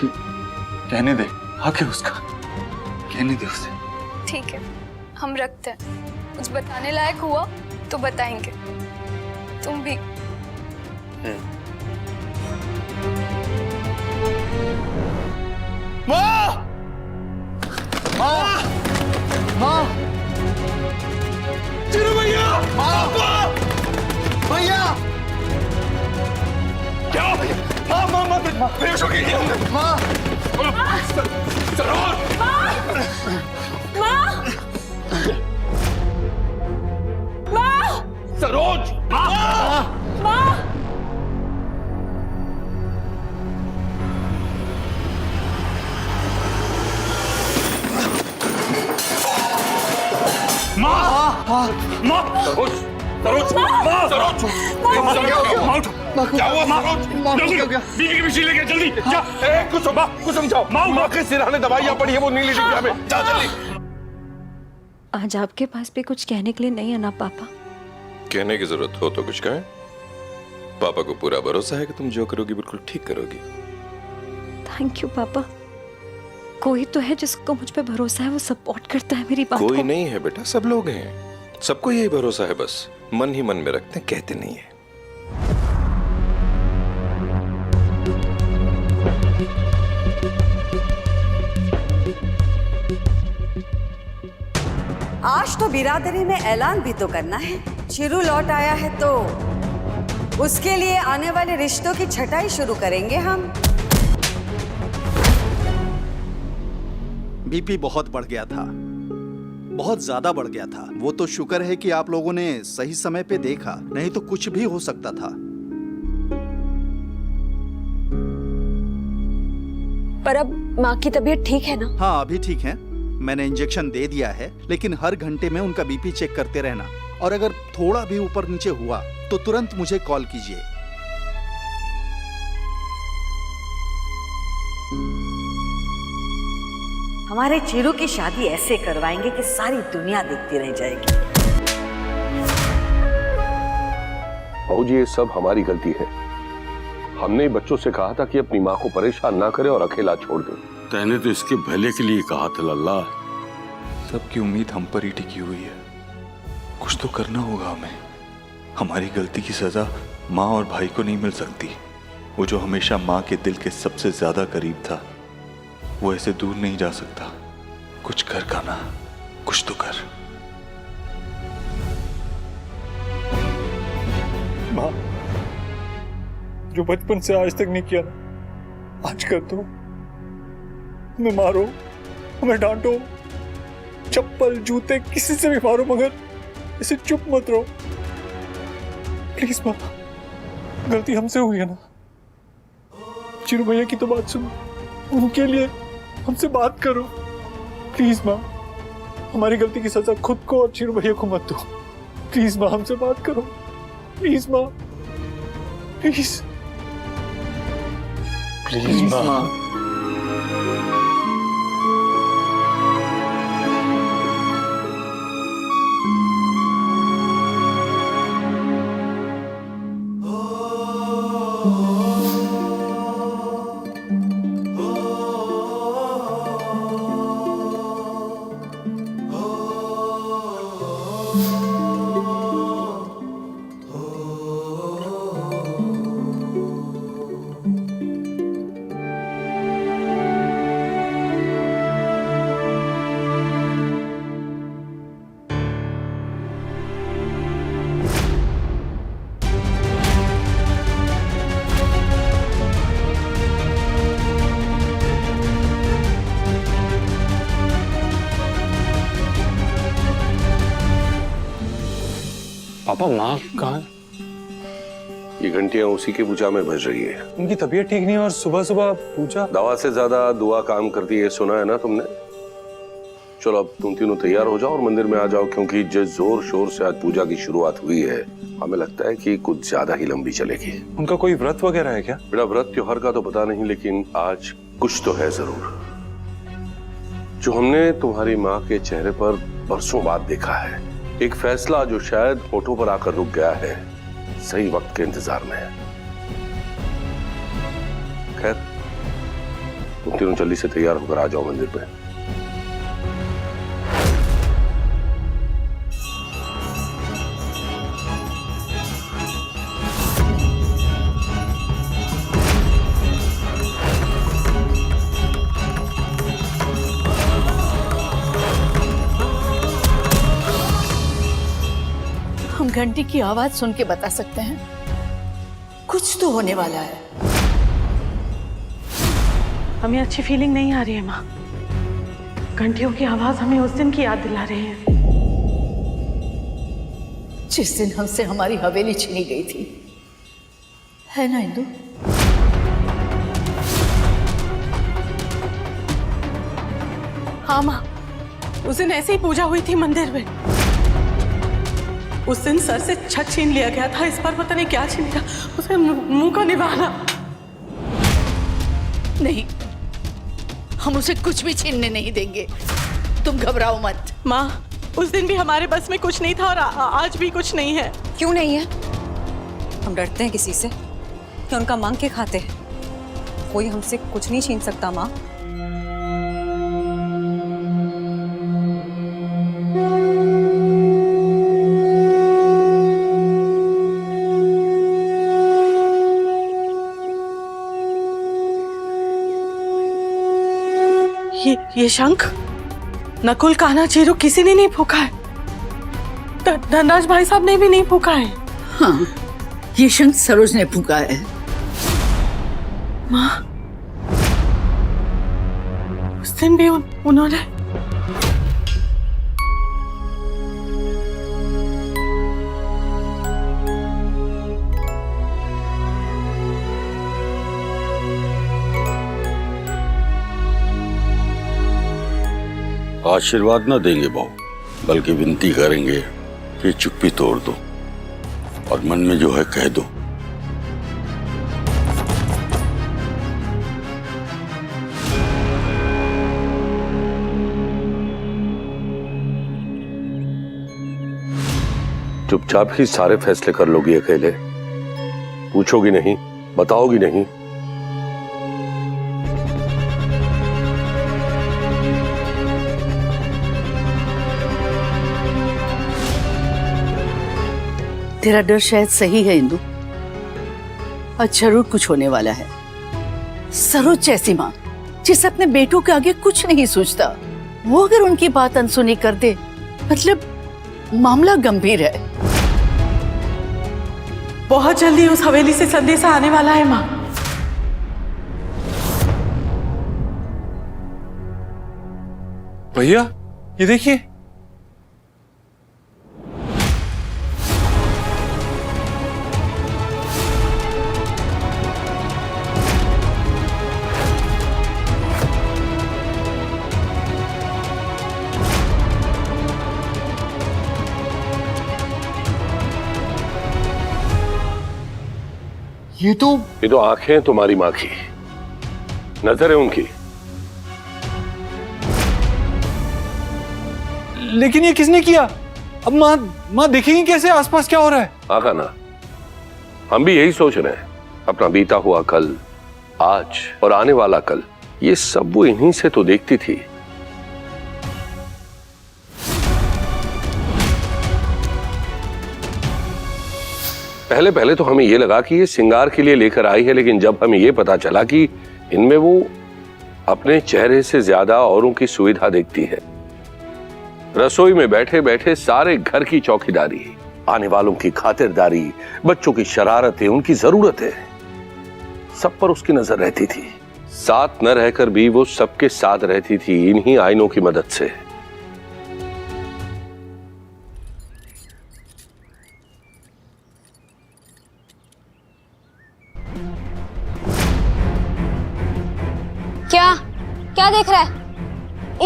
कहने दे, हक है उसका, कहने दे उसे। ठीक है, हम रखते हैं। कुछ बताने लायक हुआ तो बताएंगे। तुम भी। माँ! माँ! माँ! चिरू भैया! माँ! भैया! क्या? माँ, माँ, माँ, बेहोश हो गई। माँ! सरोज! सरोज! क्या हुआ? बीवी के पीछे लेके जल्दी जा। कुछ समझाओ। माँ के सिरहाने दवाइयाँ पड़ी है, वो नीली डिब्बिया में। जा जल्दी। आज आपके पास भी कुछ कहने के लिए नहीं है ना पापा? कहने की जरूरत हो तो कुछ कहें। पापा को पूरा भरोसा है कि तुम जो करोगी बिल्कुल ठीक करोगी। थैंक यू पापा। कोई तो है जिसको मुझ पे भरोसा है, वो सपोर्ट करता है मेरी बात को। कोई नहीं है बेटा, सब लोग हैं। सबको यही भरोसा है, बस मन ही मन में रखते हैं, कहते नहीं है। आज तो बिरादरी में ऐलान भी तो करना है। चिरू लौट आया है तो उसके लिए आने वाले रिश्तों की छटाई शुरू करेंगे हम। बीपी बहुत बढ़ गया था, बहुत ज्यादा बढ़ गया था। वो तो शुक्र है कि आप लोगों ने सही समय पे देखा, नहीं तो कुछ भी हो सकता था। पर अब माँ की तबीयत ठीक है ना? हाँ, अभी ठीक है। मैंने इंजेक्शन दे दिया है, लेकिन हर घंटे में उनका बीपी चेक करते रहना, और अगर थोड़ा भी ऊपर नीचे हुआ तो तुरंत मुझे कॉल कीजिए। हमारे चिरू की शादी ऐसे करवाएंगे कि सारी दुनिया देखती रह जाएगी। बहू जी, ये सब हमारी गलती है। हमने बच्चों से कहा था कि अपनी माँ को परेशान ना करें और अकेला छोड़ दें। तैने तो इसके भले के लिए कहा था लल्ला। सबकी उम्मीद हम पर ही टिकी हुई है। कुछ तो करना होगा हमें। हमारी गलती की सजा माँ और भाई को नहीं मिल सकती। वो जो हमेशा माँ के दिल के सबसे ज्यादा करीब था, वो ऐसे दूर नहीं जा सकता। कुछ कर कान्हा, कुछ तो कर। माँ, जो बचपन से आज तक नहीं किया ना, आज कर दो। हमें मारो, हमें डांटो, चप्पल जूते किसी से भी मारो, मगर इसे चुप मत रहो प्लीज। माँ, गलती हमसे हुई है ना। चिरू भैया की तो बात सुनो, उनके लिए हमसे बात करो प्लीज। माँ, हमारी गलती की सजा खुद को और चिरू भैया को मत दो प्लीज। माँ, हमसे बात करो प्लीज। माँ, प्लीज प्लीज। माँ, पापा, माँ कहाँ है? ये घंटियां उसी की पूजा में बज रही है। उनकी तबीयत ठीक नहीं है और सुबह सुबह पूजा। दवा से ज्यादा दुआ काम करती है, सुना है ना तुमने। चलो अब तुम तीनों तैयार हो जाओ और मंदिर में आ जाओ, क्योंकि जिस जोर शोर से आज पूजा की शुरुआत हुई है, हमें लगता है कि कुछ ज्यादा ही लंबी चलेगी। उनका कोई व्रत वगैरह है क्या? बेटा व्रत त्योहार का तो पता नहीं, लेकिन आज कुछ तो है जरूर, जो हमने तुम्हारी माँ के चेहरे पर बरसों बाद देखा है। एक फैसला जो शायद होठों पर आकर रुक गया है, सही वक्त के इंतजार में है। खैर तुम तीनों जल्दी से तैयार होकर आ जाओ मंदिर पे। हम घंटी की आवाज सुन के बता सकते हैं, कुछ तो होने वाला है। हमें अच्छी फीलिंग नहीं आ रही है माँ। घंटियों की आवाज हमें उस दिन की याद दिला रही है, जिस दिन हमसे हमारी हवेली छीनी गई थी, है ना इंदु? हाँ माँ, उस दिन ऐसे ही पूजा हुई थी मंदिर में। उस दिन सर से छत छीन लिया गया था, इस बार पता नहीं क्या छीन लिया। उसे मुंह का निवाला। नहीं, हम उसे कुछ भी छीनने नहीं देंगे, तुम घबराओ मत। माँ, उस दिन भी हमारे बस में कुछ नहीं था और आज भी कुछ नहीं है। क्यों नहीं है? हम डरते हैं किसी से कि उनका मांग के खाते हैं। कोई हमसे कुछ नहीं छीन सकता माँ। ये शंख नकुल, कान्हा, चीरू किसी ने नहीं फूका है। धनराज भाई साहब ने भी नहीं फूका है। हाँ, ये शंख सरोज ने फूका है। माँ, उस दिन भी उन्होंने आशीर्वाद न देंगे बहू, बल्कि विनती करेंगे कि चुप्पी तोड़ दो और मन में जो है कह दो। चुपचाप ही सारे फैसले कर लोगी अकेले, पूछोगी नहीं, बताओगी नहीं। तेरा डर शायद सही है इंदु, और जरूर कुछ होने वाला है। सरोज जैसी माँ जिस अपने बेटों के आगे कुछ नहीं सोचता, वो अगर उनकी बात अनसुनी कर दे, मतलब मामला गंभीर है। बहुत जल्दी उस हवेली से संदेशा आने वाला है माँ। भैया ये देखिए, ये तो आंखें तुम्हारी माँ की, नजर है उनकी। लेकिन ये किसने किया? अब माँ देखेंगी कैसे आसपास क्या हो रहा है? आका ना, हम भी यही सोच रहे हैं। अपना बीता हुआ कल, आज और आने वाला कल, ये सब वो इन्हीं से तो देखती थी। पहले तो हमें ये लगा कि ये श्रृंगार के लिए लेकर आई है, लेकिन जब हमें ये पता चला कि इनमें वो अपने चेहरे से ज्यादा औरों की सुविधा देखती है। रसोई में बैठे बैठे सारे घर की चौकीदारी, आने वालों की खातिरदारी, बच्चों की शरारतें, उनकी जरूरतें, सब पर उसकी नजर रहती थी। साथ न रहकर भी वो सबके साथ रहती थी, इन्हीं आईनों की मदद से। क्या क्या देख रहा है?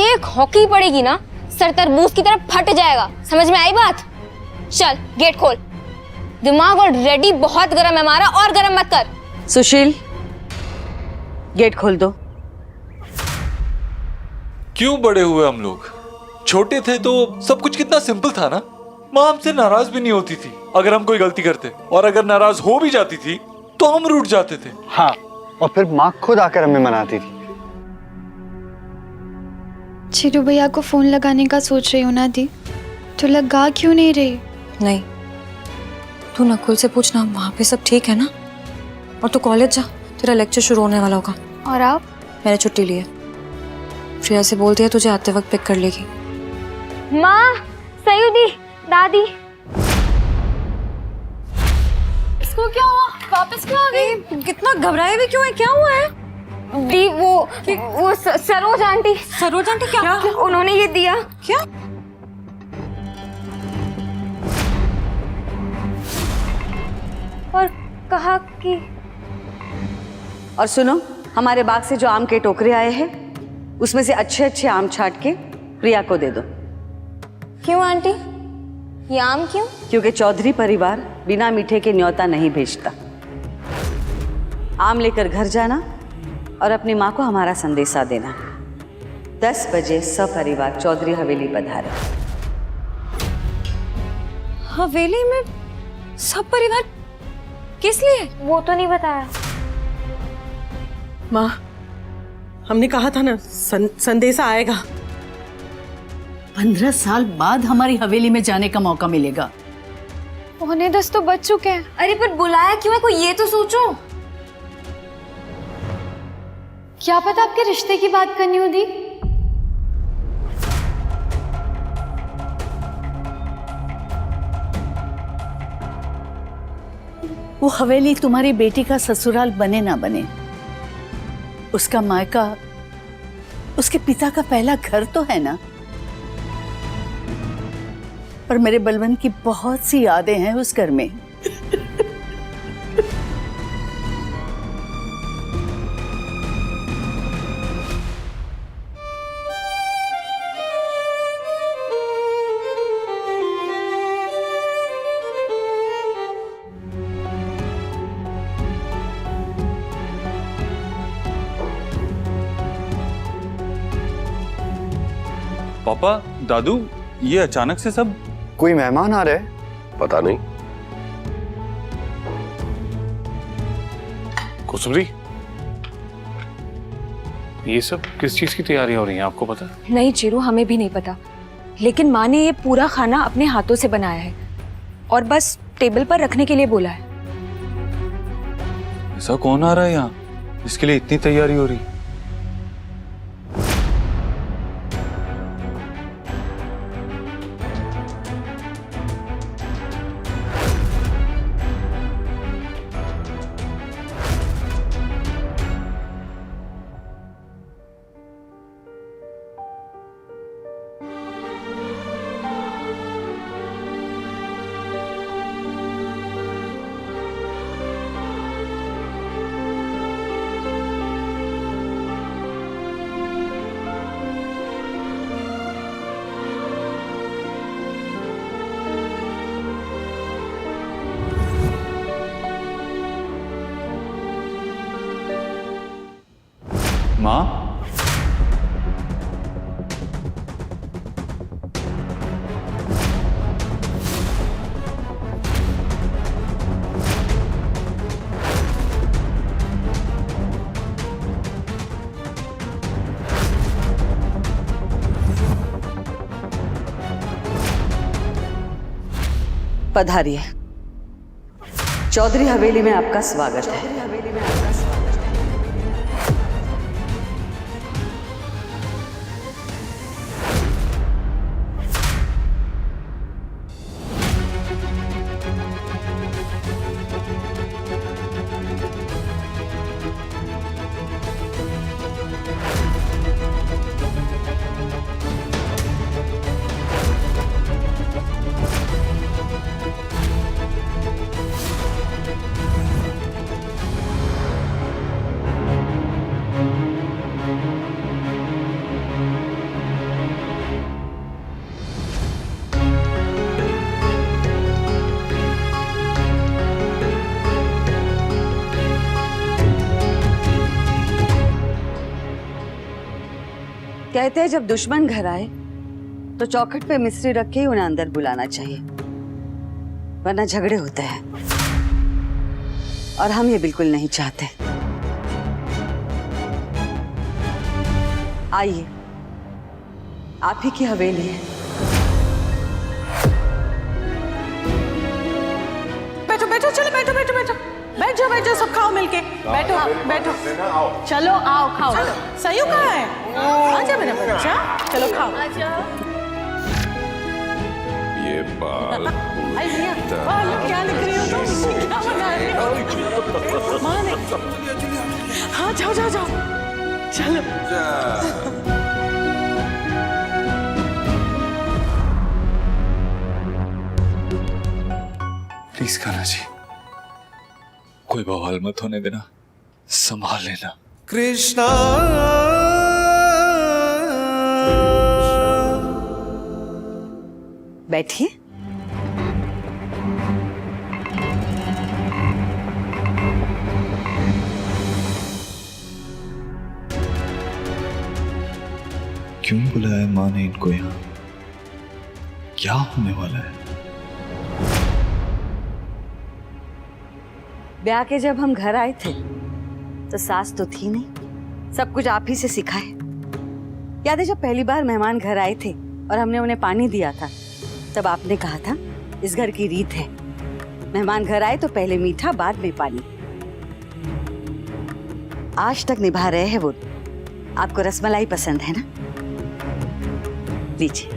एक हॉकी पड़ेगी ना, सर तरबूज की तरफ फट जाएगा। समझ में आई बात? चल गेट खोल। दिमाग और रेडी बहुत गर्म है हमारा, और गर्म मत कर। सुशील, गेट खोल दो। क्यों बड़े हुए हम लोग? छोटे थे तो सब कुछ कितना सिंपल था ना। माँ हमसे नाराज भी नहीं होती थी अगर हम कोई गलती करते, और अगर नाराज हो भी जाती थी तो हम रूठ जाते थे। हाँ, और फिर माँ खुद आकर हमें मनाती थी। चिरू भैया को फोन लगाने का सोच रही हो ना दी, तो लगा क्यों नहीं रही? नहीं, तू नकुल से पूछना वहाँ पे सब ठीक है ना। और तू कॉलेज जा, तेरा लेक्चर शुरू होने वाला होगा। और आप? मैंने छुट्टी ली है। प्रिया से बोल दिया तुझे आते वक्त पिक कर लेगी। माँ, सयूदी, दादी। इसको क्या हुआ? वापस क्यों आ गई? कितना घबराए भी क्यों है? क्या हुआ है? दी वो सरोज आंटी। सरोज आंटी क्या? उन्होंने ये दिया। क्या? और कहा कि और सुनो, हमारे बाग से जो आम के टोकरे आए हैं उसमें से अच्छे अच्छे आम छांट के प्रिया को दे दो। क्यों आंटी? ये आम क्यों? क्योंकि चौधरी परिवार बिना मीठे के न्योता नहीं भेजता। आम लेकर घर जाना और अपनी माँ को हमारा संदेशा देना। 10 बजे सपरिवार चौधरी हवेली पधारे। हवेली में सब परिवार किस लिए? वो तो नहीं बताया। माँ, हमने कहा था ना संदेशा आएगा। 15 साल बाद हमारी हवेली में जाने का मौका मिलेगा। 9:45 तो बज चुके हैं। अरे पर बुलाया क्यों है? कोई ये तो सोचो। क्या पता आपके रिश्ते की बात करनी हो दी। वो हवेली तुम्हारी बेटी का ससुराल बने ना बने, उसका मायका उसके पिता का पहला घर तो है ना। और मेरे बलवन की बहुत सी यादें हैं उस घर में। पापा, दादू, ये अचानक से सब? कोई मेहमान आ रहे? पता नहीं। कुसुमरी, ये सब किस चीज की तैयारी हो रही है, आपको पता? नहीं चिरू, हमें भी नहीं पता, लेकिन माँ ने ये पूरा खाना अपने हाथों से बनाया है और बस टेबल पर रखने के लिए बोला है। ऐसा कौन आ रहा है यहाँ इसके लिए इतनी तैयारी हो रही? माँ, पधारिए। चौधरी हवेली में आपका स्वागत है। कहते हैं जब दुश्मन घर आए तो चौखट पे मिस्त्री रख के ही उन्हें अंदर बुलाना चाहिए, वरना झगड़े होते हैं और हम ये बिल्कुल नहीं चाहते। आइए, आप ही की हवेली है। बैठो बैठो, चलो बैठो बैठो बैठो, बैठ जाओ सब खाओ मिलके, बैठो बैठो, चलो आओ खाओ। सयू कहाँ है? आजा मेरा बच्चा, चलो खाओ। ये बाल आई भैया, क्या लिख रही हो तुम? क्या बना रही हो? माँ ने, हाँ जाओ जाओ जाओ, चलो। प्लीज कान्हा जी, कोई बवाल मत होने देना, संभाल लेना। कृष्णा बैठिए। क्यों बुलाया माँ ने इनको यहाँ? क्या होने वाला है? ब्याह के जब हम घर आए थे तो सास तो थी नहीं, सब कुछ आप ही से सिखाए। याद है जब पहली बार मेहमान घर आए थे और हमने उन्हें पानी दिया था, तब आपने कहा था इस घर की रीत है, मेहमान घर आए तो पहले मीठा बाद में पानी। आज तक निभा रहे हैं वो। आपको रसमलाई पसंद है ना? लीजिए।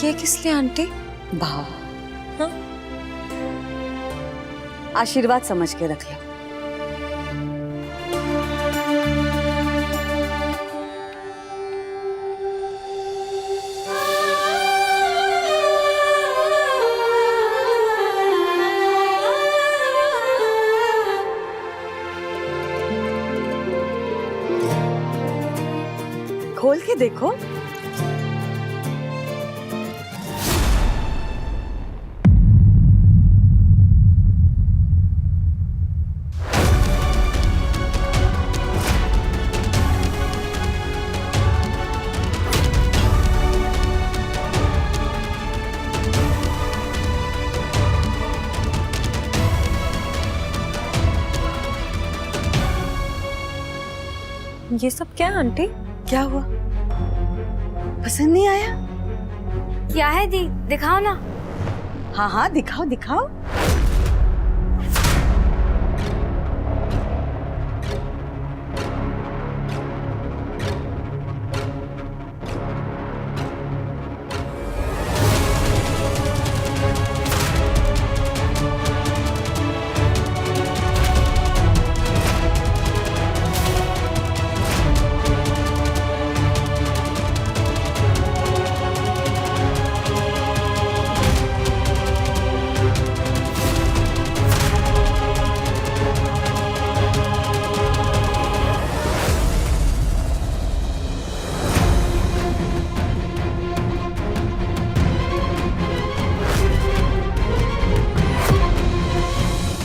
ये किस लिए आंटी? भाव, हाँ? आशीर्वाद समझ के रख लो। खोल के देखो। ये सब क्या है आंटी? क्या हुआ? पसंद नहीं आया? क्या है दी, दिखाओ ना। हाँ हाँ दिखाओ दिखाओ।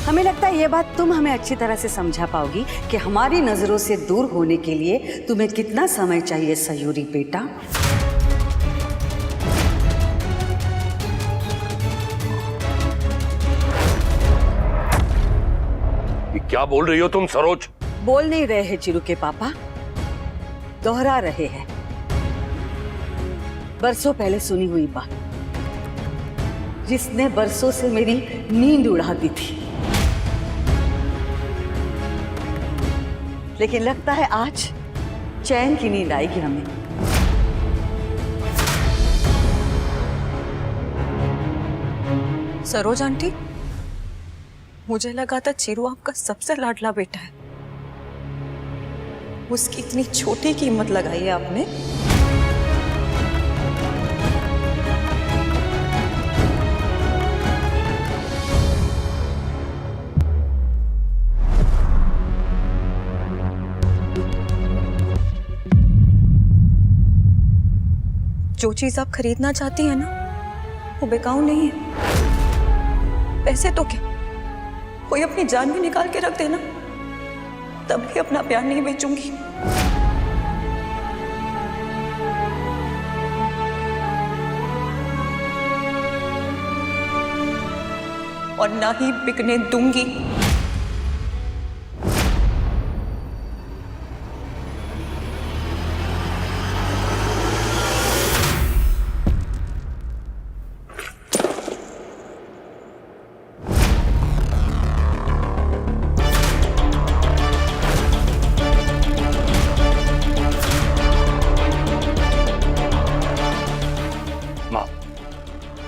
हमें लगता है ये बात तुम हमें अच्छी तरह से समझा पाओगी कि हमारी नजरों से दूर होने के लिए तुम्हें कितना समय चाहिए सयूरी बेटा। ये क्या बोल रही हो तुम सरोज? बोल नहीं रहे हैं चिरू के पापा, दोहरा रहे हैं बरसों पहले सुनी हुई बात, जिसने बरसों से मेरी नींद उड़ा दी थी। लेकिन लगता है आज चैन की नींद आएगी हमें। सरोज आंटी, मुझे लगा था चिरू आपका सबसे लाडला बेटा है, उसकी इतनी छोटी कीमत लगाई है आपने। जो चीज आप खरीदना चाहती है ना, वो बेकाऊ नहीं है। पैसे तो क्या, कोई अपनी जान भी निकाल के रख देना, तब भी अपना प्यार नहीं बेचूंगी। और ना ही बिकने दूंगी।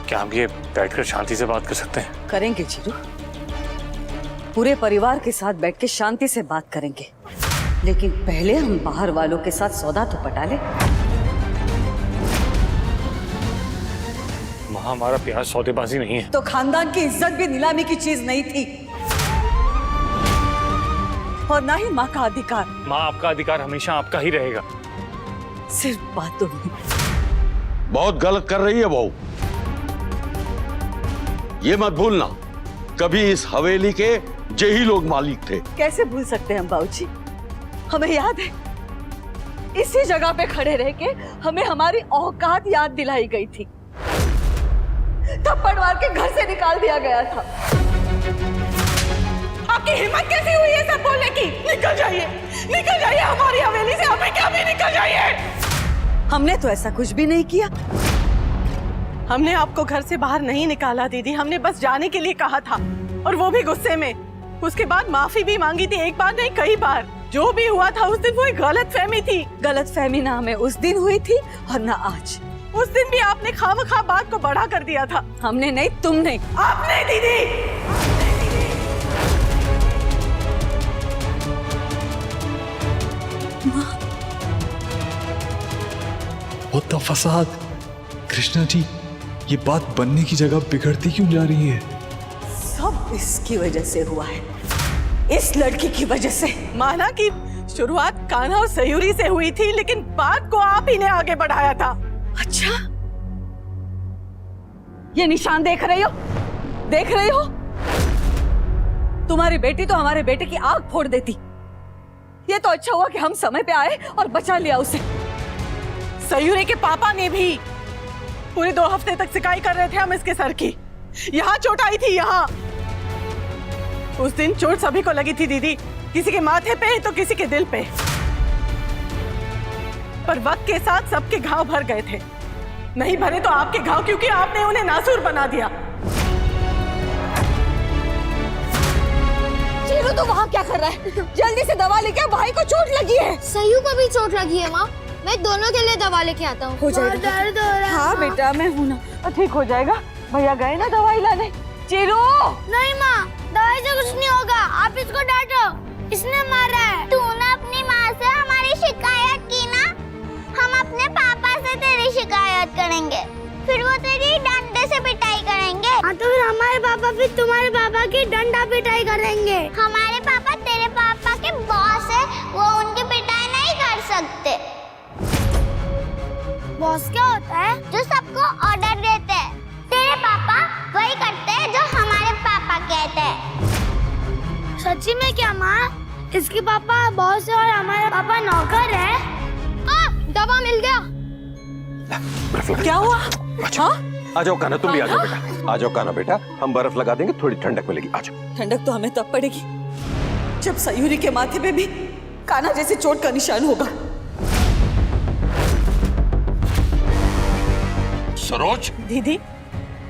क्या हम ये बैठकर शांति से बात कर सकते हैं? करेंगे चिरू, पूरे परिवार के साथ बैठ के शांति से बात करेंगे, लेकिन पहले हम बाहर वालों के साथ सौदा तो पटा ले। माँ, हमारा प्यार सौदेबाजी नहीं है। तो खानदान की इज्जत भी नीलामी की चीज नहीं थी, और ना ही माँ का अधिकार। माँ, आपका अधिकार हमेशा आपका ही रहेगा। सिर्फ बातों में। बहुत गलत कर रही है बहू। ये मत भूलना, कभी इस हवेली के यही लोग मालिक थे। कैसे भूल सकते हैं हम बाबूजी? हमें याद है, इसी जगह पे खड़े रह के हमें हमारी औकात याद दिलाई गई थी। थप्पड़ मार के घर से निकाल दिया गया था। आपकी हिम्मत कैसी हुई है सब बोलने की? निकल जाइए हमारी हवेली से, हमें क्या भी निकल जाइए। हमने तो ऐसा कुछ भी नहीं किया। हमने आपको घर से बाहर नहीं निकाला दीदी, हमने बस जाने के लिए कहा था, और वो भी गुस्से में। उसके बाद माफी भी मांगी थी, एक बार नहीं कई बार। जो भी हुआ था उस दिन वो एक गलतफहमी थी। गलतफहमी ना हमें उस दिन हुई थी और ना आज। उस दिन भी आपने खामखा बात को बढ़ा कर दिया था। हमने नहीं, तुमने। आपने दीदी। What the फसाद। कृष्णा जी, ये बात बनने की जगह बिगड़ती क्यों जा रही है? सब इसकी वजह से हुआ है, इस लड़की की वजह से। माना कि शुरुआत कान्हा और सयूरी से हुई थी, लेकिन बात को आप ही ने आगे बढ़ाया था। अच्छा, ये निशान देख रही हो? देख रही हो? तुम्हारी बेटी तो हमारे बेटे की आग फोड़ देती। ये तो अच्छा हुआ कि हम समय पे आए और बचा लिया उसे। सयूरी के पापा ने भी पूरे 2 हफ्ते तक सिकाई कर रहे थे हम इसके सर की। यहाँ चोट आई थी, यहाँ। उस दिन चोट सभी को लगी थी दीदी, किसी के माथे पे तो किसी के दिल पे। पर वक्त के साथ सबके घाव भर गए थे। नहीं भरे तो आपके घाव, क्योंकि आपने उन्हें नासूर बना दिया। चिरू, तो वहाँ क्या कर रहा है? जल्दी से दवा लेके आ, भाई को चोट लगी है। सयू को भी चोट लगी है माँ, मैं दोनों के लिए दवा लेके आता हूँ। हो जाएगा। दर्द हो रहा है। हाँ बेटा, मैं हूँ ना, ठीक हो जाएगा। भैया गए ना दवाई लाने। चिरू, नहीं माँ, दवाई से कुछ नहीं होगा, आप इसको डांटो, इसने मारा है। तूने अपनी माँ से हमारी शिकायत की ना, हम अपने पापा से तेरी शिकायत करेंगे, फिर वो तेरी डंडे से पिटाई करेंगे। हाँ, तो फिर हमारे पापा भी तुम्हारे पापा की डंडा पिटाई करेंगे। हमारे पापा तेरे पापा के बॉस है, वो उनकी पिटाई नहीं कर सकते। बॉस क्या होता है? जो सबको ऑर्डर देते हैं। तेरे पापा वही करते हैं जो हमारे पापा कहते हैं। सच्ची में क्या माँ? इसके पापा बॉस है और हमारे पापा नौकर है। दवा मिल गया। क्या हुआ? आ जाओ कान्हा, तुम भी आ जाओ बेटा। आ जाओ कान्हा बेटा, हम बर्फ लगा देंगे, थोड़ी ठंडक मिलेगी। आ जाओ। ठंडक तो हमें तब पड़ेगी जब सयूरी के माथे पे भी कान्हा जैसे चोट का निशान होगा। सरोज, दीदी,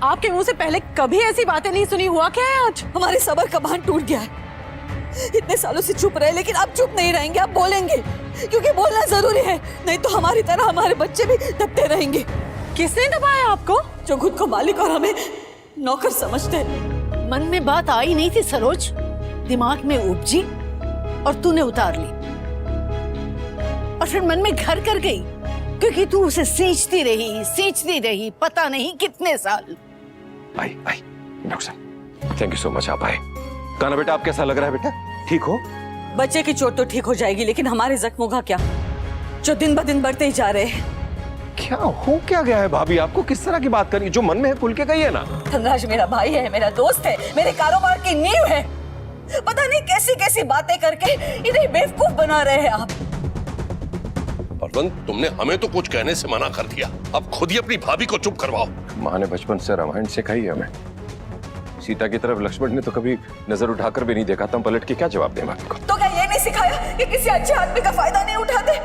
आपके मुंह से पहले कभी ऐसी बातें नहीं सुनी। हुआ क्या है आज? हमारे सबर का बांध टूट गया है। इतने सालों से चुप रहे, लेकिन अब चुप नहीं रहेंगे, अब बोलेंगे, क्योंकि बोलना जरूरी है, नहीं तो हमारी तरह हमारे बच्चे भी दबते रहेंगे। किसने दबाया आपको? जो खुद को मालिक और हमें नौकर समझते हैं। मन में बात आई नहीं थी सरोज, दिमाग में उपजी और तूने उतार ली और फिर मन में घर कर गई, क्योंकि तू उसे सींचती रही पता नहीं कितने साल। आई डॉक्टर साहब, थैंक यू सो मच, आप आए। कान्हा बेटा, आप कैसा लग रहा है बेटा? ठीक हो? बच्चे की चोट तो ठीक हो जाएगी, लेकिन हमारे जख्मों का क्या, जो दिन ब दिन बढ़ते ही जा रहे हैं। क्या हो क्या गया है भाभी? आपको किस तरह की बात करनी, जो मन में है खुल के कहिए ना। धनराज मेरा भाई है, मेरा दोस्त है, मेरे कारोबार की नींव है। पता नहीं कैसी कैसी बातें करके इन्हें बेवकूफ बना रहे हैं आप। बलवंत, तुमने हमें तो कुछ कहने से मना कर दिया, अब खुद ही अपनी भाभी को चुप करवाओ। माँ ने बचपन से रामायण सिखाई है हमें। सीता की तरफ लक्ष्मण ने तो कभी नजर उठाकर भी नहीं देखा था, हम पलट के क्या जवाब दें भाभी को? तो क्या ये नहीं सिखाया कि किसी अच्छे आदमी का फायदा नहीं उठाते?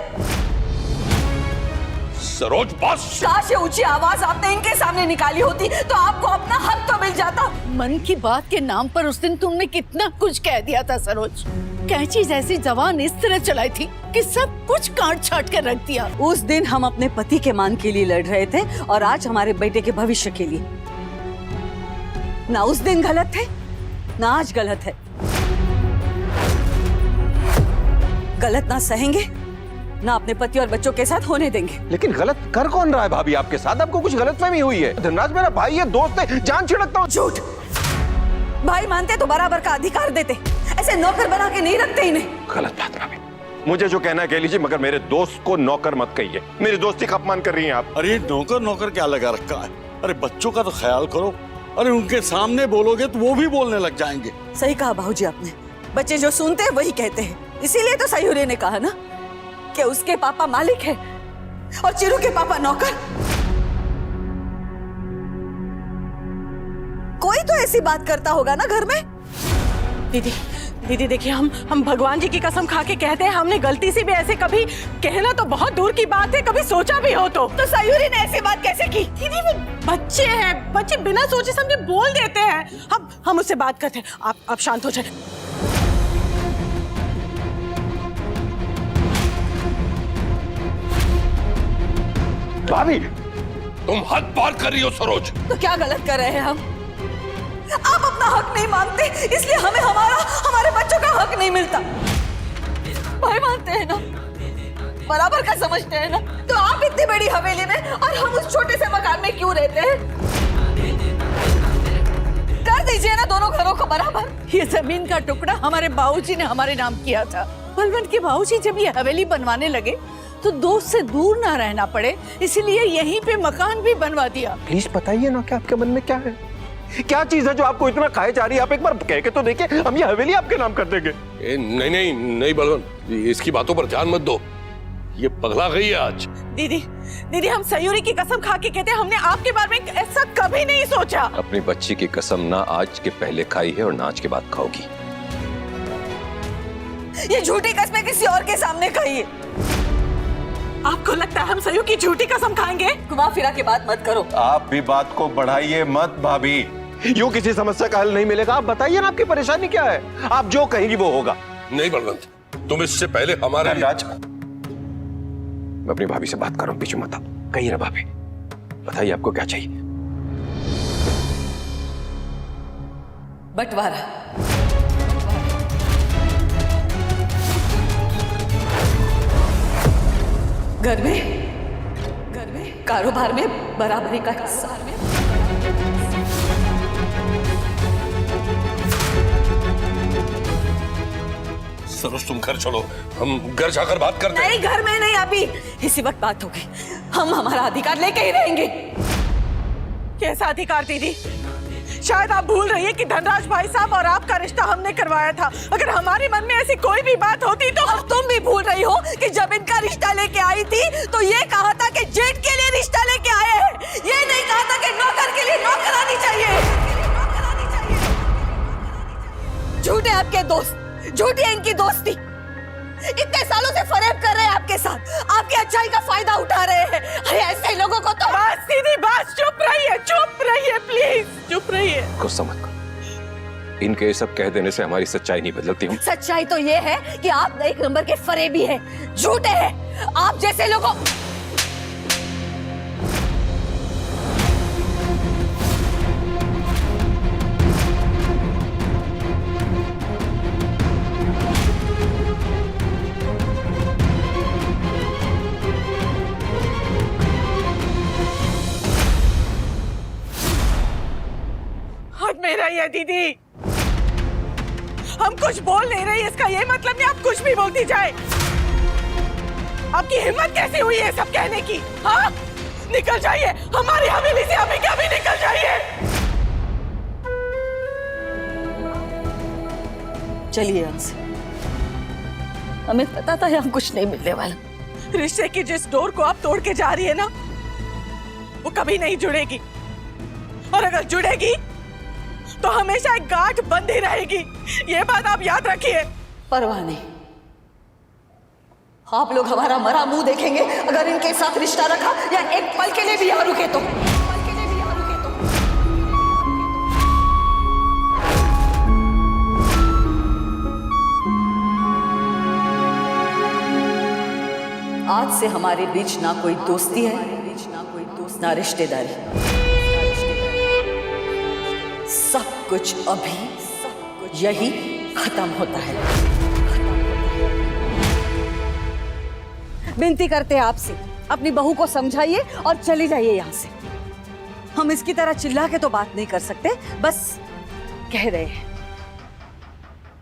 सरोज बस। काश ये ऊंची आवाज आपने इनके सामने निकाली होती तो आपको अपना हक तो मिल जाता। मन की बात के नाम पर उस दिन तुमने कितना कुछ कह दिया था सरोज। कैंची जैसी जबान इस तरह चलाई थी कि सब कुछ काट छाट कर रख दिया। उस दिन हम अपने पति के मान के लिए लड़ रहे थे और आज हमारे बेटे के भविष्य के लिए। ना उस दिन गलत थे, ना आज गलत है। गलत ना सहेंगे, ना अपने पति और बच्चों के साथ होने देंगे। लेकिन गलत कर कौन रहा है भाभी आपके साथ? आपको कुछ गलतफहमी हुई है। धनराज मेरा भाई है, दोस्त है, जान छिड़कता हूँ। झूठ। भाई मानते तो बराबर का अधिकार देते, ऐसे नौकर बना के नहीं रखते इन्हें। गलत बात भाभी, मुझे जो कहना है कह लीजिए, मगर मेरे दोस्त को नौकर मत कहिए। मेरी दोस्ती का अपमान कर रही हैं आप। अरे नौकर क्या लगा रखा है? अरे बच्चों का तो ख्याल करो। अरे उनके सामने बोलोगे तो वो भी बोलने लग जाएंगे। सही कहा बाबूजी आपने, बच्चे जो सुनते हैं वही कहते हैं। इसीलिए तो सयूरी ने कहा ना कि उसके पापा मालिक है और चिरू के पापा नौकर। कोई तो ऐसी बात करता होगा ना घर में। दीदी देखिए, हम भगवान जी की कसम खा के कहते हैं, हमने गलती से भी ऐसे कभी, कहना तो बहुत दूर की बात है, कभी सोचा भी हो तो सयूरी ने ऐसी बात कैसे की? दीदी वो बच्चे हैं, बच्चे बिना सोचे समझे बोल देते हैं। हम उससे बात करते हैं, आप शांत हो जाए। भाभी, तुम हद पार कर रही हो सरोज। तो क्या गलत कर रहे हैं हम? आप अपना हक नहीं मानते, इसलिए हमें हमारे बच्चों का हक नहीं मिलता। भाई मानते हैं ना, बराबर का समझते हैं ना, तो आप इतनी बड़ी हवेली में और हम उस छोटे से मकान में क्यों रहते हैं? कर दीजिए ना दोनों घरों को बराबर। ये जमीन का टुकड़ा हमारे बाबूजी ने हमारे नाम किया था। बलवंत के बाबूजी जब ये हवेली बनवाने लगे तो दोस्त से दूर ना रहना पड़े, इसलिए यहीं पे मकान भी बनवा दिया। प्लीज बताइए ना कि आपके मन में क्या है, क्या चीज है जो आपको इतना खाए जा रही है? आप एक बार कह के तो देखिए, हम ये हवेली आपके नाम कर देंगे। नहीं बलवंत, इसकी बातों पर ध्यान मत दो, ये पगला गई है आज। दीदी हम सयूरी की कसम खा के कहते हैं, हमने आपके बारे में ऐसा कभी नहीं सोचा। अपनी बच्ची की कसम ना आज के पहले खाई है और ना आज के बाद खाओगी। ये झूठी कसमें किसी और के सामने खाई है। आपको लगता है हम सयू की झूठी कसम खाएंगे? घुमा फिरा के बात मत करो। आप भी बात को बढ़ाइए मत भाभी, यूं किसी समस्या का हल नहीं मिलेगा। आप बताइए ना, आपकी परेशानी क्या है? आप जो कहेंगी वो होगा। नहीं बलवंत, तुम इससे पहले हमारे राज, मैं अपनी भाभी से बात कर रहा हूं, पीछे मत आओ। कहिए ना भाभी, बताइए आपको क्या चाहिए? बंटवारा। घर में कारोबार में बराबरी का हिस्सा। सरोज तुम घर चलो, हम घर जाकर बात करते हैं। नहीं, घर में नहीं, अभी इसी वक्त बात होगी। हम हमारा अधिकार लेके ही रहेंगे। कैसा अधिकार दीदी? शायद आप भूल रही है कि धनराज भाई साहब और आपका रिश्ता हमने करवाया था। अगर हमारे मन में ऐसी कोई भी बात होती तो। अब तुम भी भूल रही हो कि जब इनका रिश्ता लेके आई थी तो ये कहा था कि जेठ के लिए रिश्ता लेके आए हैं, ये नहीं कहा था कि नौकर के लिए नौकर आनी चाहिए। झूठे आपके दोस्त, झूठी है इनकी दोस्ती। इतने सालों से फरेब कर रहे हैं आपके साथ, आपकी अच्छाई का फायदा उठा रहे हैं। अरे ऐसे लोगों को तो। बस दीदी बस, चुप रहिए प्लीज, चुप रहिए। गुस्सा मत करो, इनके सब कह देने से हमारी सच्चाई नहीं बदलती। हम सच्चाई तो ये है कि आप एक नंबर के फरेबी हैं, झूठे हैं। आप जैसे लोगों है दीदी। हम कुछ बोल नहीं रहे, इसका ये मतलब नहीं आप कुछ भी बोलती जाए। आपकी हिम्मत कैसी हुई है सब कहने की? हाँ, निकल जाइए हमारी हवेली से, हमें क्या भी निकल जाइए। चलिए यहाँ से, हमें पता था यहाँ कुछ नहीं मिलने वाला। रिश्ते की जिस डोर को आप तोड़ के जा रही है ना, वो कभी नहीं जुड़ेगी, और अगर जुड़ेगी तो हमेशा एक गांठ बंधी रहेगी। ये बात आप याद रखिए। परवाह नहीं, आप लोग हमारा मरा मुंह देखेंगे अगर इनके साथ रिश्ता रखा या एक पल के लिए भी यहाँ रुके तो। आज से हमारे बीच ना कोई दोस्ती है, ना रिश्तेदारी। सब कुछ अभी यही खत्म होता है। विनती करते हैं आपसे, अपनी बहू को समझाइए और चले जाइए यहाँ से। हम इसकी तरह चिल्ला के तो बात नहीं कर सकते, बस कह रहे हैं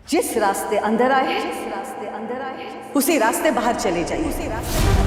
जिस रास्ते अंदर आए उसी रास्ते बाहर चले जाइए।